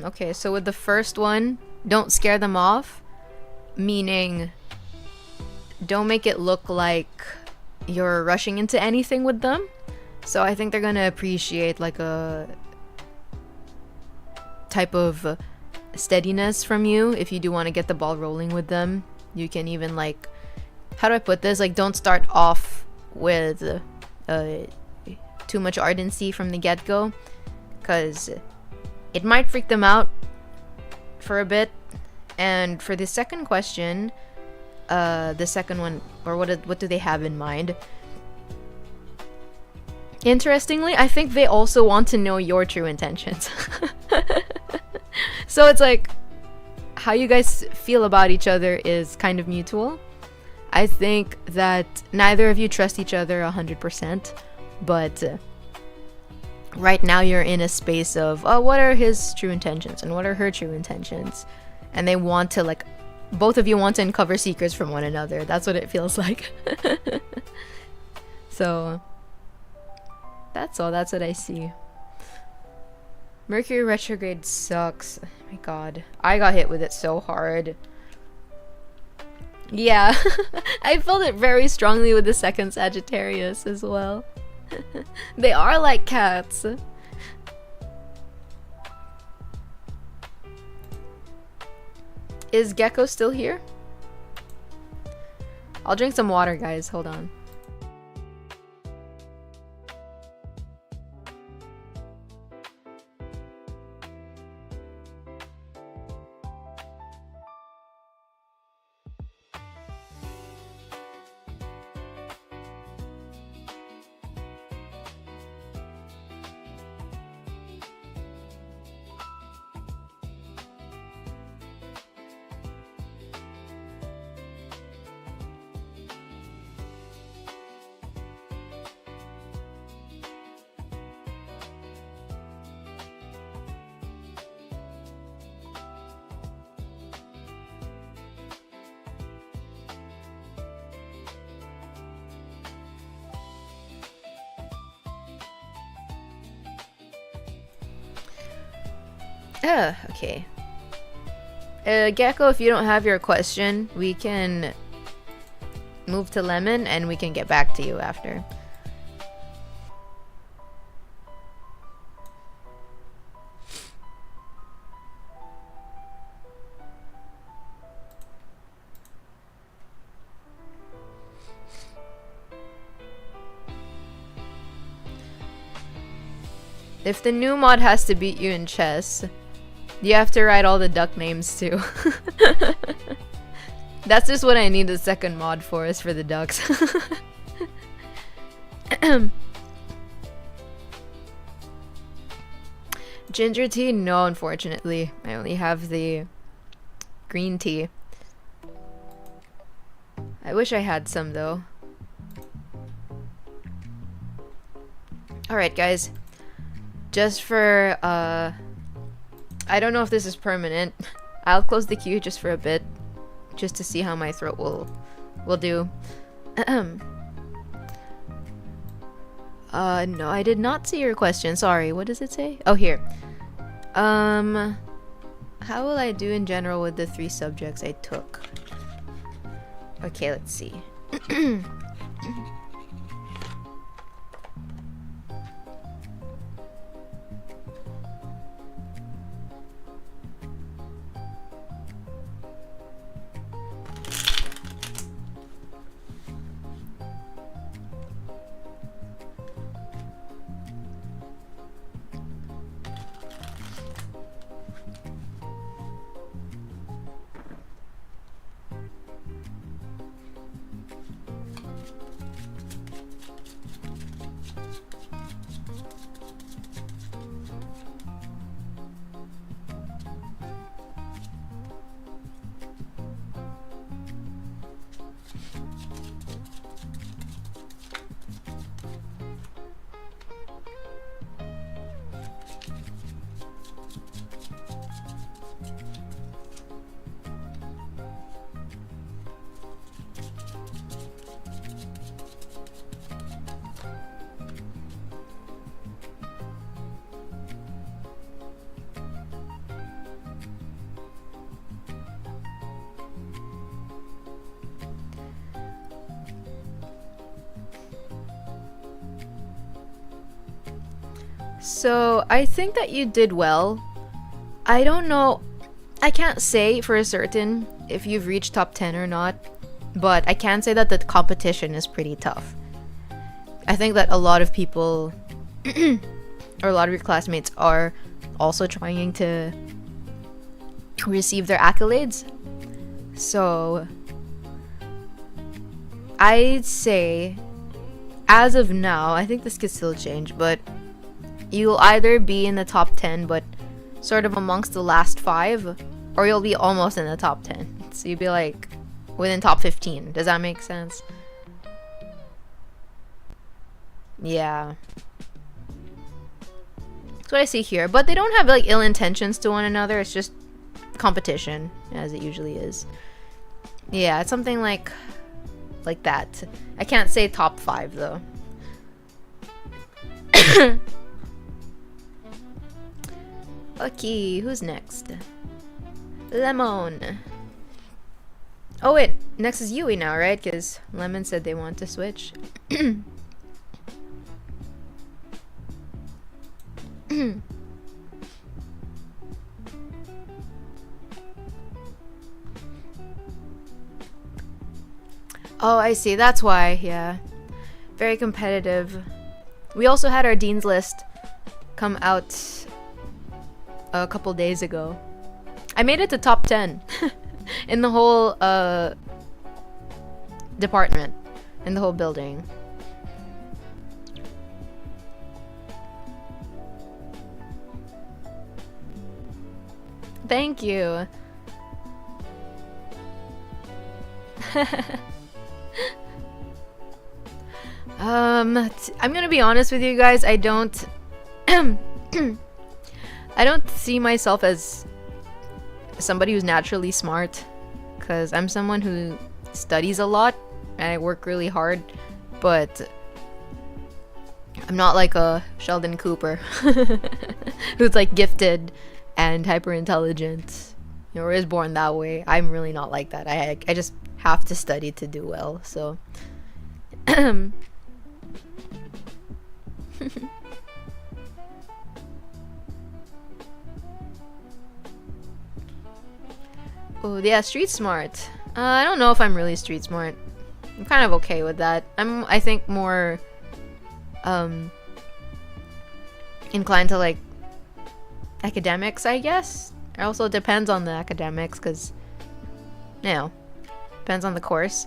Okay, so with the first one, don't scare them off, meaning don't make it look like you're rushing into anything with them. So I think they're gonna appreciate like a type of steadiness from you if you do want to get the ball rolling with them. You can even like, how do I put this? Like, don't start off with too much ardency from the get-go, because it might freak them out for a bit. And for the second question, the second one, or what do they have in mind? Interestingly, I think they also want to know your true intentions. So it's like, how you guys feel about each other is kind of mutual. I think that neither of you trust each other 100%, but right now you're in a space of, oh, what are his true intentions and what are her true intentions? And they want to, like, both of you want to uncover secrets from one another. That's what it feels like. So, that's all. That's what I see. Mercury retrograde sucks. Oh my god. I got hit with it so hard. Yeah. I felt it very strongly with the second Sagittarius as well. They are like cats. Is Gecko still here? I'll drink some water, guys. Hold on. Okay. Gecko, if you don't have your question, we can move to Lemon and we can get back to you after. If the new mod has to beat you in chess, you have to write all the duck names too. That's just what I need the second mod for, is for the ducks. Ginger tea? No, unfortunately. I only have the green tea. I wish I had some though. Alright guys. Just for, I don't know if this is permanent. I'll close the queue just for a bit, just to see how my throat will do. No, I did not see your question. Sorry, what does it say? Oh, here. How will I do in general with the 3 subjects I took? Okay, let's see. So, I think that you did well. I don't know, I can't say for a certain if you've reached top 10 or not, but I can say that the competition is pretty tough. I think that a lot of people, or a lot of your classmates are also trying to receive their accolades. So, I'd say, as of now, I think this could still change, but you'll either be in the top 10 but sort of amongst the last 5, or you'll be almost in the top 10. So you'll be like within top 15. Does that make sense? Yeah. That's what I see here. But they don't have like ill intentions to one another. It's just competition, as it usually is. Yeah, it's something like that. I can't say top 5 though. Okay, who's next? Lemon. Oh wait, next is Yui now, right? Because Lemon said they want to switch. Oh, I see. That's why, yeah. Very competitive. We also had our Dean's List come out a couple days ago. I made it to top 10 in the whole department, in the whole building. Thank you. I'm gonna be honest with you guys. I don't I don't see myself as somebody who's naturally smart, because I'm someone who studies a lot and I work really hard, but I'm not like a Sheldon Cooper who's like gifted and hyper intelligent, you know, or is born that way. I'm really not like that. I just have to study to do well. So oh yeah, street smart. I don't know if I'm really street smart. I'm kind of okay with that. I think more inclined to like academics, I guess. It also depends on the academics, because you know, depends on the course.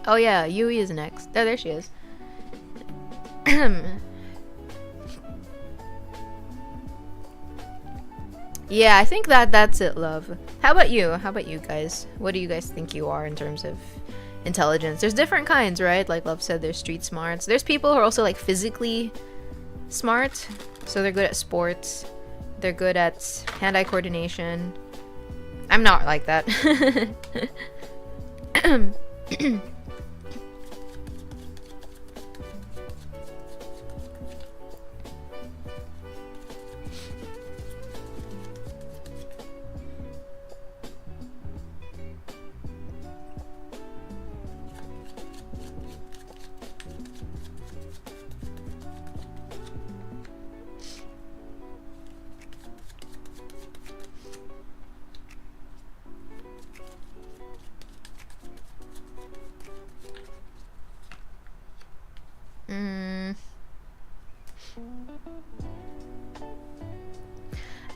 Oh yeah, Yui is next. Oh, there she is. Yeah, I think that's it, love. How about you? How about you guys? What do you guys think you are in terms of intelligence? There's different kinds, right? Like Love said, there's street smarts. There's people who are also like physically smart. So they're good at sports. They're good at hand-eye coordination. I'm not like that.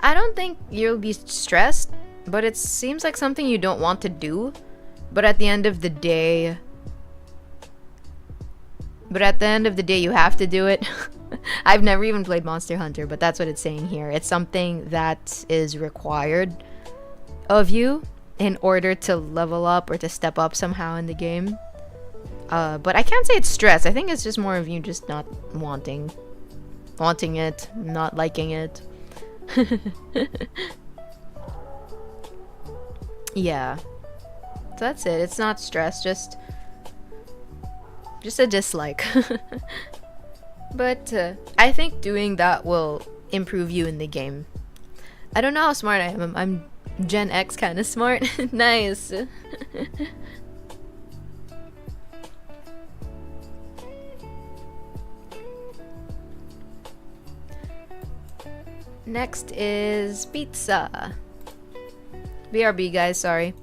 I don't think you'll be stressed, but it seems like something you don't want to do. But at the end of the day, you have to do it. I've never even played Monster Hunter, but that's what it's saying here. It's something that is required of you in order to level up or to step up somehow in the game. But I can't say it's stress. I think it's just more of you just not wanting it, not liking it. Yeah. So that's it. It's not stress, just a dislike. But I think doing that will improve you in the game. I don't know how smart I am. I'm Gen X kind of smart. Nice. Next is pizza. BRB, guys, sorry.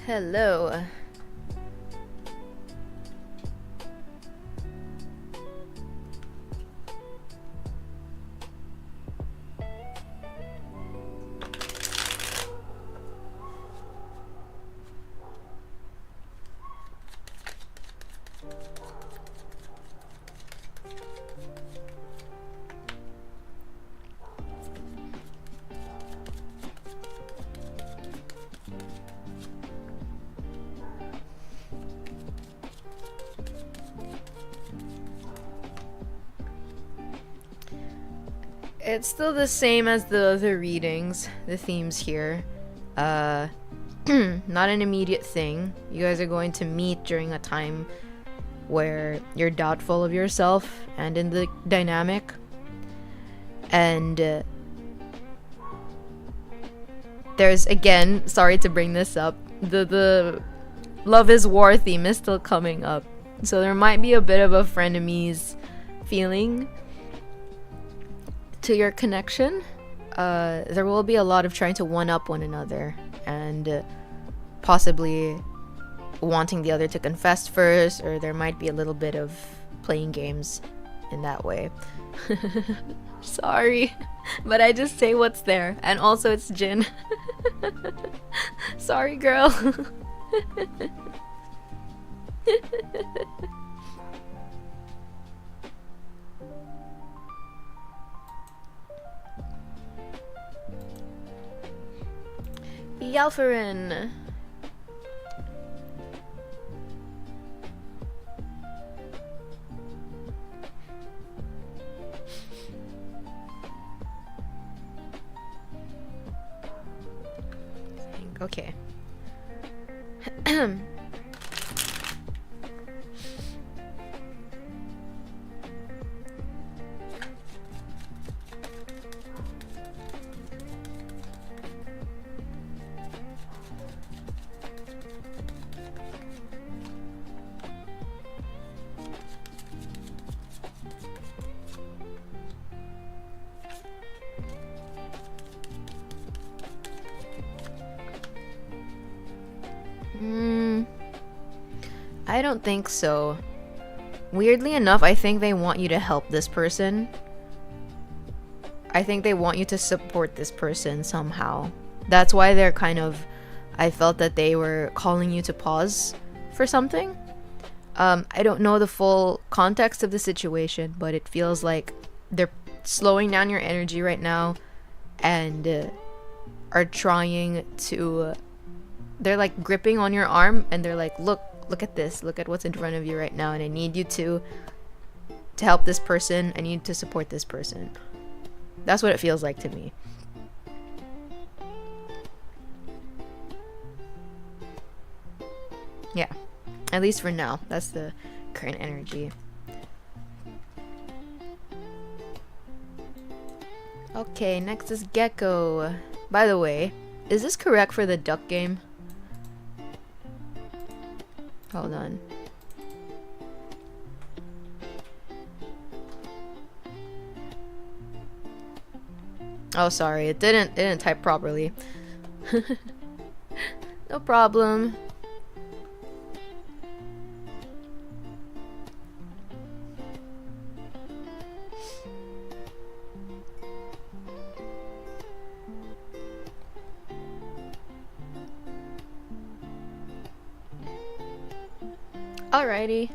Hello. It's still the same as the other readings, the themes here. Not an immediate thing. You guys are going to meet during a time where you're doubtful of yourself and in the dynamic. And there's, again, sorry to bring this up, the love is war theme is still coming up. So there might be a bit of a frenemies feeling to your connection. There will be a lot of trying to one-up one another and possibly wanting the other to confess first, or there might be a little bit of playing games in that way. Sorry, but I just say what's there. And also it's Jin. Sorry, girl. Yalfarin. Okay. I don't think so. Weirdly enough, I think they want you to help this person. I think they want you to support this person somehow. That's why they're kind of... I felt that they were calling you to pause for something. I don't know the full context of the situation, but it feels like they're slowing down your energy right now and are trying to... They're like gripping on your arm and they're like, look at this, look at what's in front of you right now, and I need you to help this person, I need to support this person. That's what it feels like to me. Yeah, at least for now, that's the current energy. Okay, next is Gecko. By the way, is this correct for the duck game? Hold on. Oh, sorry, it didn't type properly. No problem. Alrighty.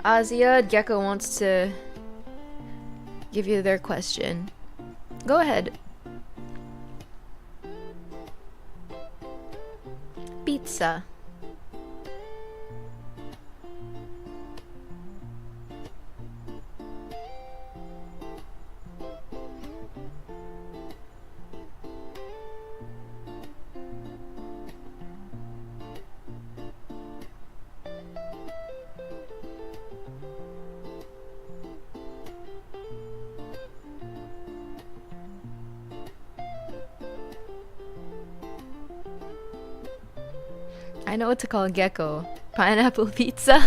Azia, Gecko wants to give you their question. Go ahead. Pizza. I know what to call Gecko. Pineapple pizza.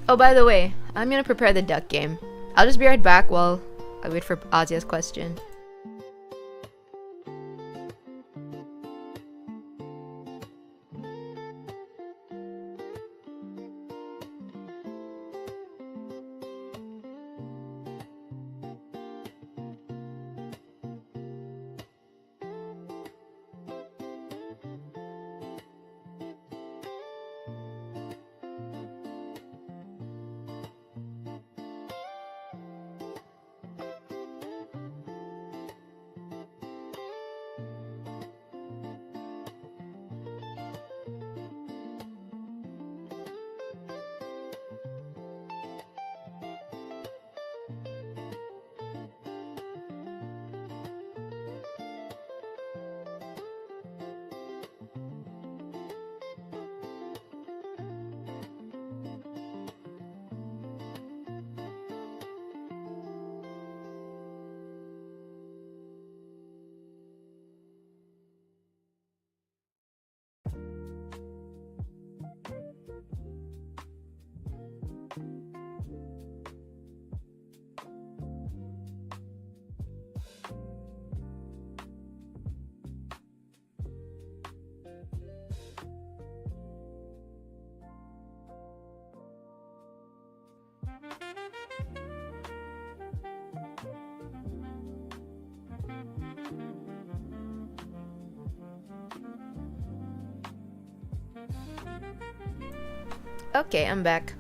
Oh, by the way, I'm gonna prepare the duck game. I'll just be right back while I wait for Azia's question. Okay, I'm back.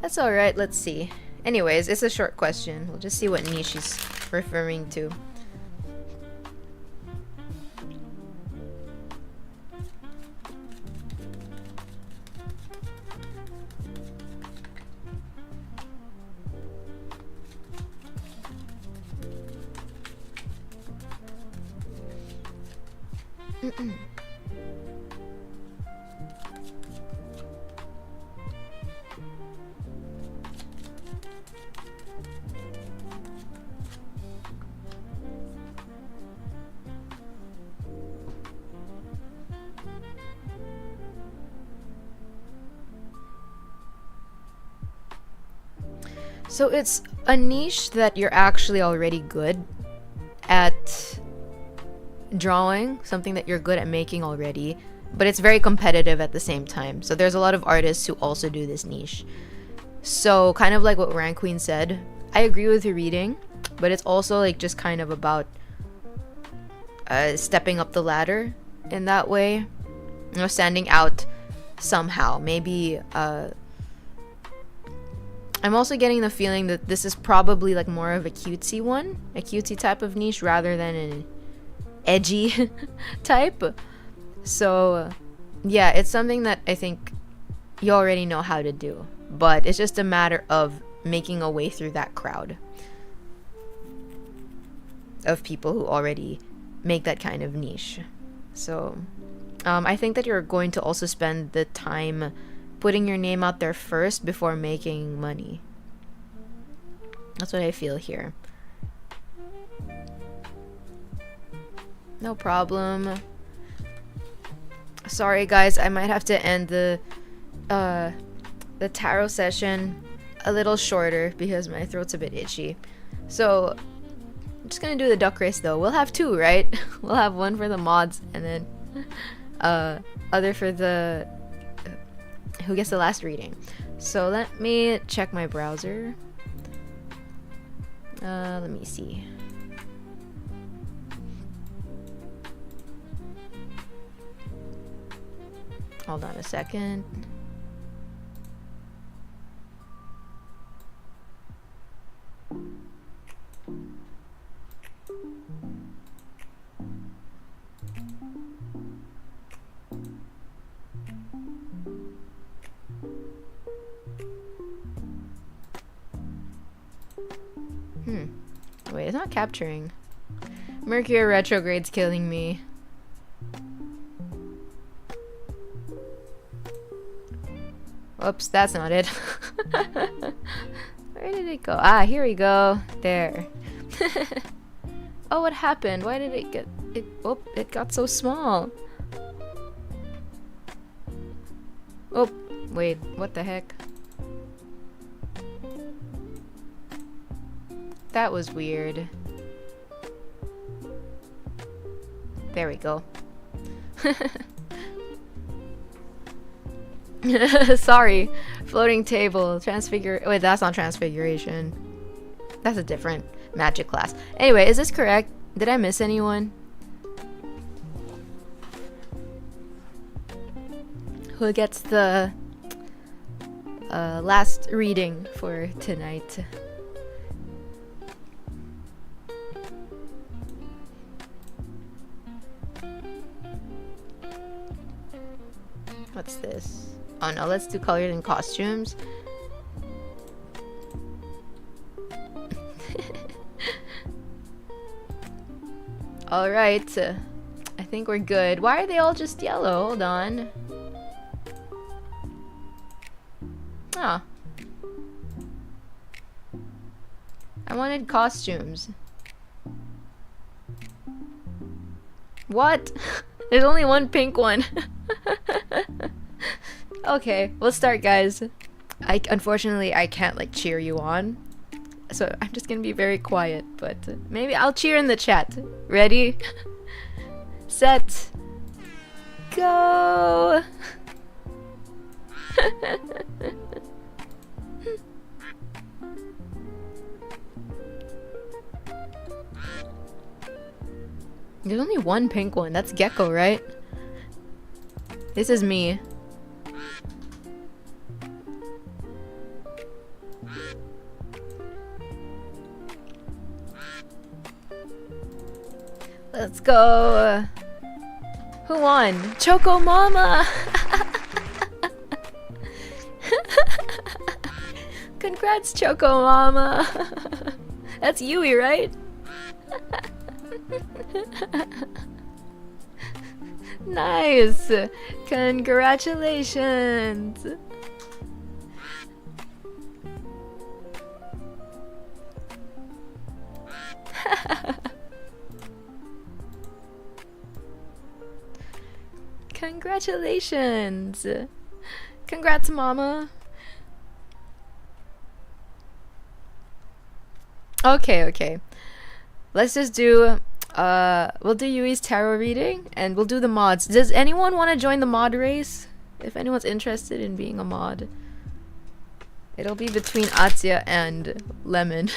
That's alright, let's see. Anyways, it's a short question. We'll just see what niche she's referring to. So it's a niche that you're actually already good at drawing, something that you're good at making already, but it's very competitive at the same time. So there's a lot of artists who also do this niche. So kind of like what Rank Queen said, I agree with your reading, but it's also like just kind of about stepping up the ladder in that way, you know, standing out somehow. Maybe I'm also getting the feeling that this is probably like more of a cutesy one, a cutesy type of niche rather than an edgy type. So yeah, it's something that I think you already know how to do, but it's just a matter of making a way through that crowd of people who already make that kind of niche. So I think that you're going to also spend the time putting your name out there first before making money. That's what I feel here. No problem. Sorry guys, I might have to end the tarot session a little shorter because my throat's a bit itchy. So I'm just gonna do the duck race though. We'll have two, right? We'll have one for the mods and then other for the who gets the last reading. So let me check my browser. Let me see. Hold on a second. Wait, it's not capturing. Mercury retrograde's killing me. Whoops, that's not it. Where did it go? Ah, here we go. There. Oh, what happened? Why did it get... Oh, it got so small. Oh, wait. What the heck? That was weird. There we go. Sorry. Floating table. Transfigure... Wait, that's not transfiguration. That's a different magic class. Anyway, is this correct? Did I miss anyone? Who gets the last reading for tonight? What's this? Oh no, let's do colored and costumes. Alright, I think we're good. Why are they all just yellow? Hold on. Ah. I wanted costumes. What? There's only one pink one. Okay, we'll start, guys. Unfortunately, I can't like cheer you on, so I'm just gonna be very quiet. But maybe I'll cheer in the chat. Ready, set, go. There's only one pink one. That's Gecko, right? This is me. Let's go. Who won? Choco Mama. Congrats, Choco Mama. That's Yui, right? Nice. Congratulations. Congratulations. Congrats, Mama. Okay. Let's just do we'll do Yui's tarot reading and we'll do the mods. Does anyone want to join the mod race? If anyone's interested in being a mod. It'll be between Atsuya and Lemon.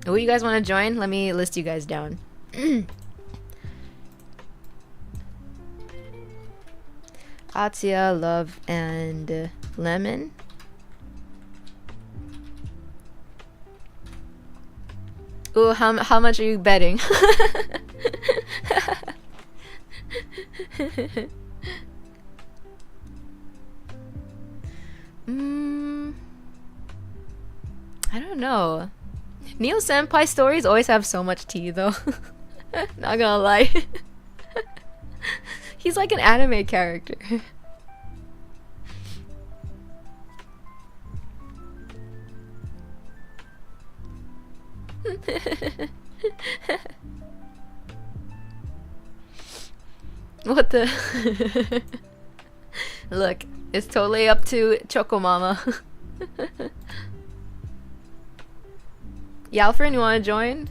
Who you guys want to join? Let me list you guys down. Atsuya, Love, and Lemon. Ooh, how much are you betting? I don't know. Neo Senpai stories always have so much tea though. Not gonna lie. He's like an anime character. What the? Look, it's totally up to Choco Mama. Yalfrin, you wanna join?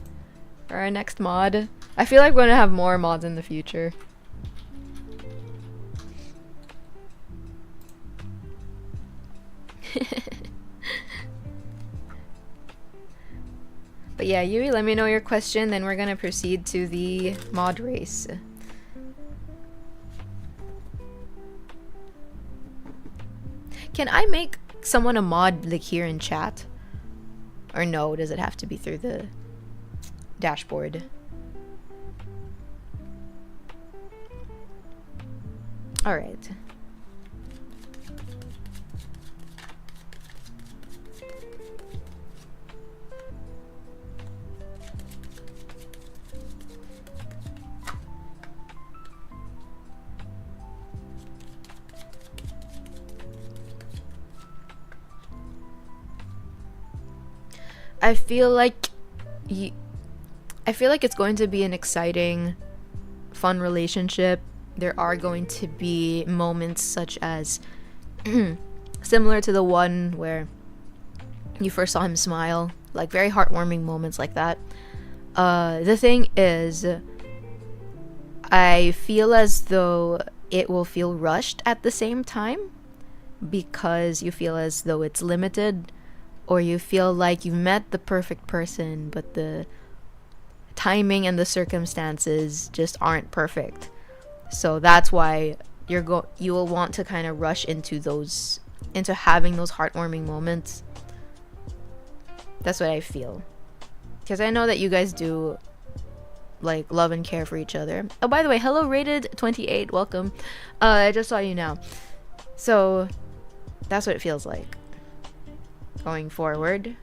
For our next mod? I feel like we're gonna have more mods in the future. But yeah, Yui, let me know your question, then we're gonna proceed to the mod race. Can I make someone a mod like here in chat? Or no, does it have to be through the dashboard? Alright. I feel like it's going to be an exciting, fun relationship. There are going to be moments such as similar to the one where you first saw him smile, like very heartwarming moments like that. The thing is, I feel as though it will feel rushed at the same time because you feel as though it's limited. Or you feel like you've met the perfect person, but the timing and the circumstances just aren't perfect. So that's why you will want to kind of rush into having those heartwarming moments. That's what I feel. Because I know that you guys do like love and care for each other. Oh, by the way, hello Rated 28, welcome. I just saw you now. So that's what it feels like. Going forward.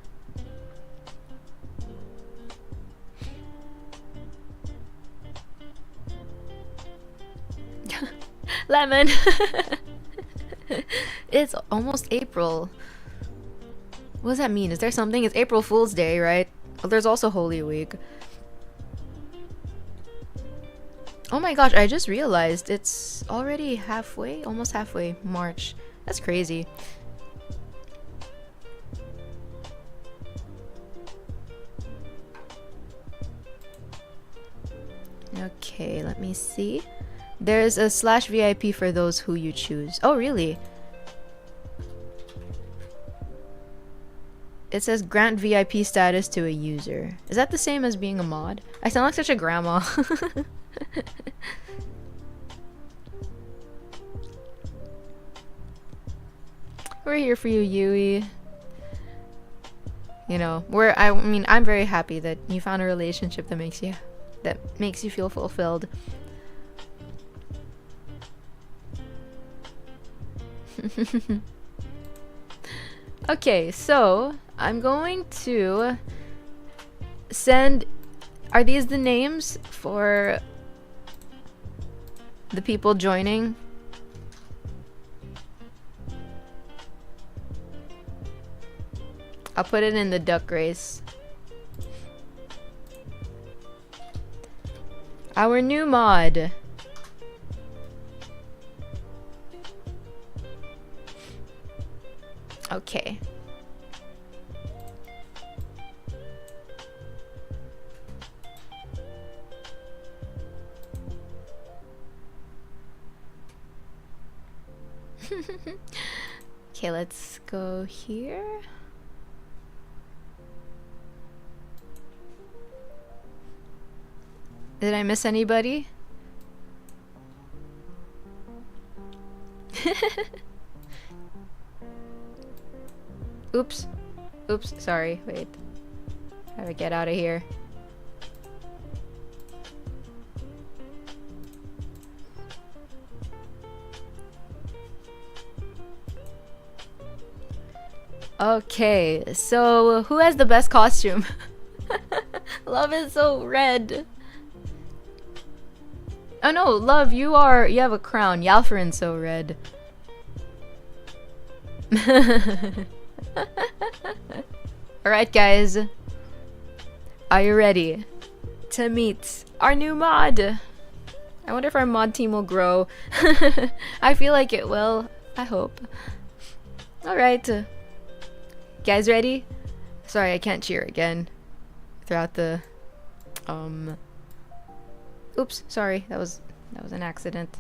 Lemon. It's almost April. What does that mean? Is there something? It's April Fool's Day, right? Oh, there's also Holy Week. Oh my gosh, I just realized it's already halfway, almost halfway March. That's crazy. Okay, let me see. There's a /VIP for those who you choose. Oh, really? It says grant VIP status to a user. Is that the same as being a mod? I sound like such a grandma. We're here for you, Yui. You know, I mean, I'm very happy that you found a relationship that makes you feel fulfilled. Okay, so I'm going to send. Are these the names for the people joining? I'll put it in the duck race. Our new mod. Okay. Okay, let's go here. Did I miss anybody? Oops. Oops, sorry. Wait. How do I get out of here? Okay, so who has the best costume? Love is so red. Oh no, Love, you have a crown. Yalfarin's so red. Alright guys, are you ready to meet our new mod? I wonder if our mod team will grow. I feel like it will. I hope. Alright. Guys ready? Sorry, I can't cheer again throughout the oops, sorry. That was an accident.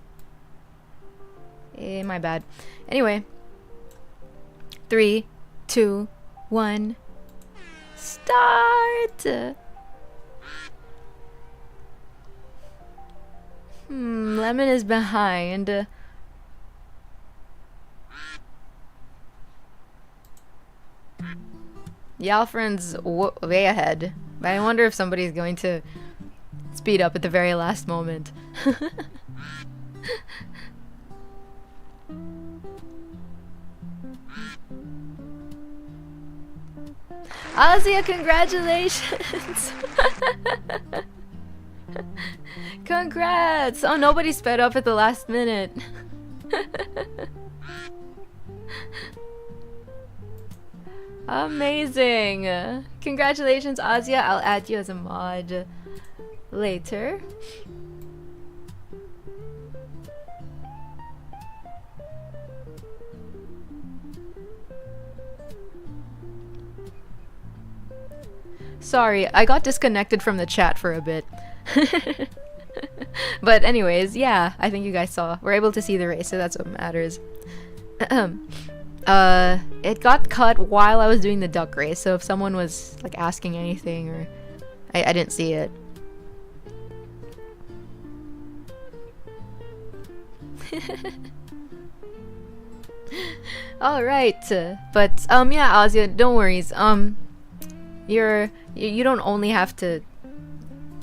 My bad. Anyway. 3, 2, 1. Start! Lemon is behind. Yalfrin's way ahead. But I wonder if somebody's going to speed up at the very last moment. Azia, congratulations! Congrats! Oh, nobody sped up at the last minute. Amazing! Congratulations, Azia. I'll add you as a mod later. Sorry, I got disconnected from the chat for a bit. But anyways, yeah, I think you guys saw. We're able to see the race, so that's what matters. It got cut while I was doing the duck race, so if someone was like asking anything or I didn't see it. Alright, but yeah, Azia, don't worries. You don't only have to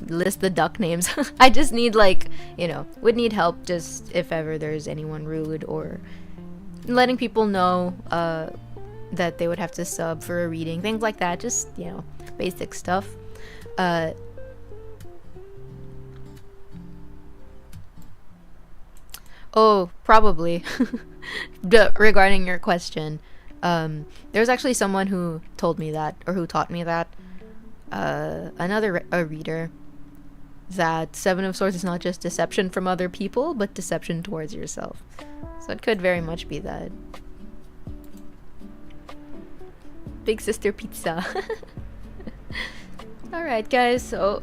list the duck names. I just need, like, you know, would need help just if ever there's anyone rude or letting people know that they would have to sub for a reading, things like that. Just, you know, basic stuff. Oh, probably. Regarding your question, there's actually someone who told me that, or who taught me that. A reader, that Seven of Swords is not just deception from other people, but deception towards yourself. So it could very much be that. Big Sister Pizza. Alright guys, so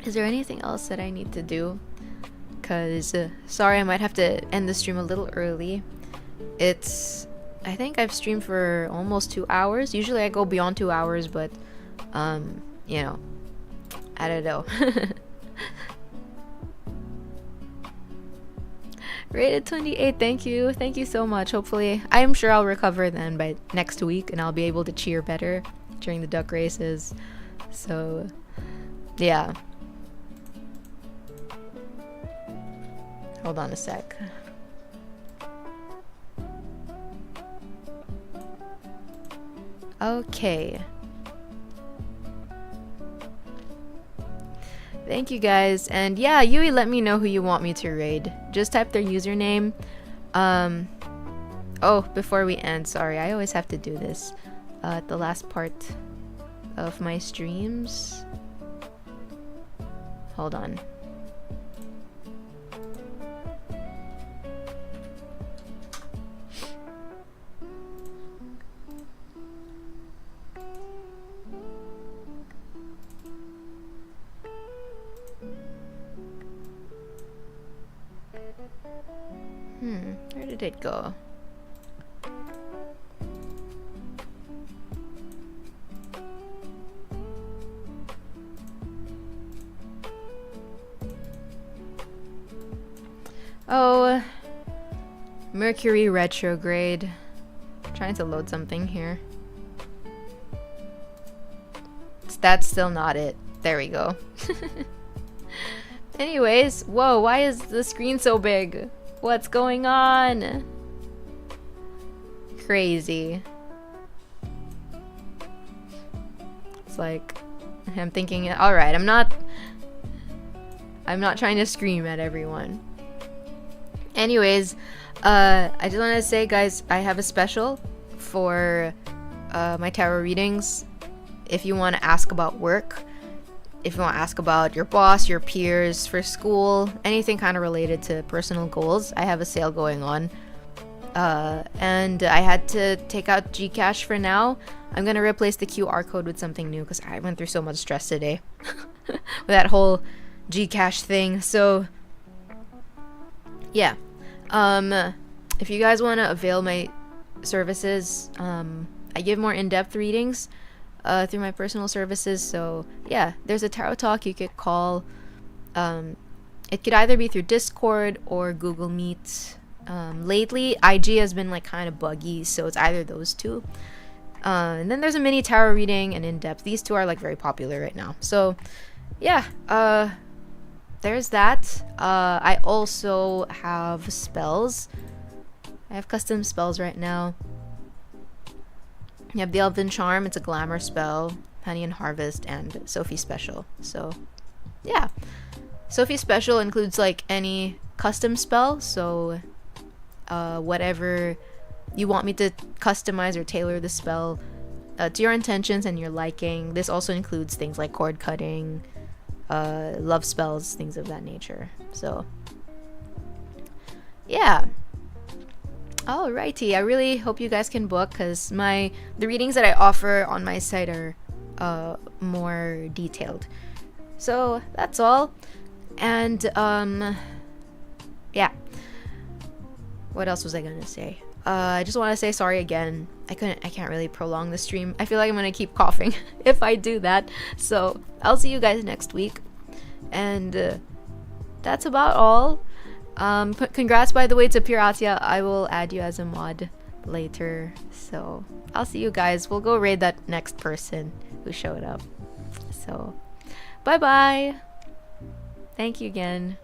is there anything else that I need to do? Cause sorry, I might have to end the stream a little early. It's I think I've streamed for almost 2 hours. Usually I go beyond 2 hours, but you know, I don't know. Rated 28, thank you. Thank you so much. Hopefully, I'm sure I'll recover then by next week and I'll be able to cheer better during the duck races. So, yeah. Hold on a sec. Okay. Thank you guys. And yeah, Yui, let me know who you want me to raid. Just type their username. Oh, before we end, sorry, I always have to do this at the last part of my streams. Hold on. Where did it go? Oh, Mercury retrograde. Trying to load something here. That's still not it. There we go. Anyways, whoa, why is the screen so big? What's going on? Crazy. It's like I'm thinking, all right, I'm not trying to scream at everyone. Anyways, I just want to say, guys, I have a special for my tarot readings. If you want to ask about work, if you want to ask about your boss, your peers, for school, anything kind of related to personal goals, I have a sale going on. And I had to take out Gcash for now. I'm gonna replace the QR code with something new because I went through so much stress today with that whole Gcash thing. So yeah, if you guys want to avail my services, I give more in-depth readings through my personal services. So yeah, there's a tarot talk you could call. It could either be through Discord or Google Meet. Lately IG has been like kind of buggy, so it's either those two. And then there's a mini tarot reading and in-depth. These two are like very popular right now. So yeah, there's that. I also have spells. I have custom spells right now. You have the Elven Charm, it's a glamour spell, Honey and Harvest, and Sophie Special. So yeah, Sophie Special includes like any custom spell, so whatever you want me to customize or tailor the spell to your intentions and your liking. This also includes things like cord cutting, love spells, things of that nature. So yeah. Alrighty, I really hope you guys can book because the readings that I offer on my site are more detailed. So that's all. And yeah. What else was I gonna say? I just want to say sorry again. I can't really prolong the stream. I feel like I'm gonna keep coughing if I do that. So I'll see you guys next week. And that's about all. Congrats, by the way, to Piratia. I will add you as a mod later. So I'll see you guys. We'll go raid that next person who showed up. So bye bye. Thank you again.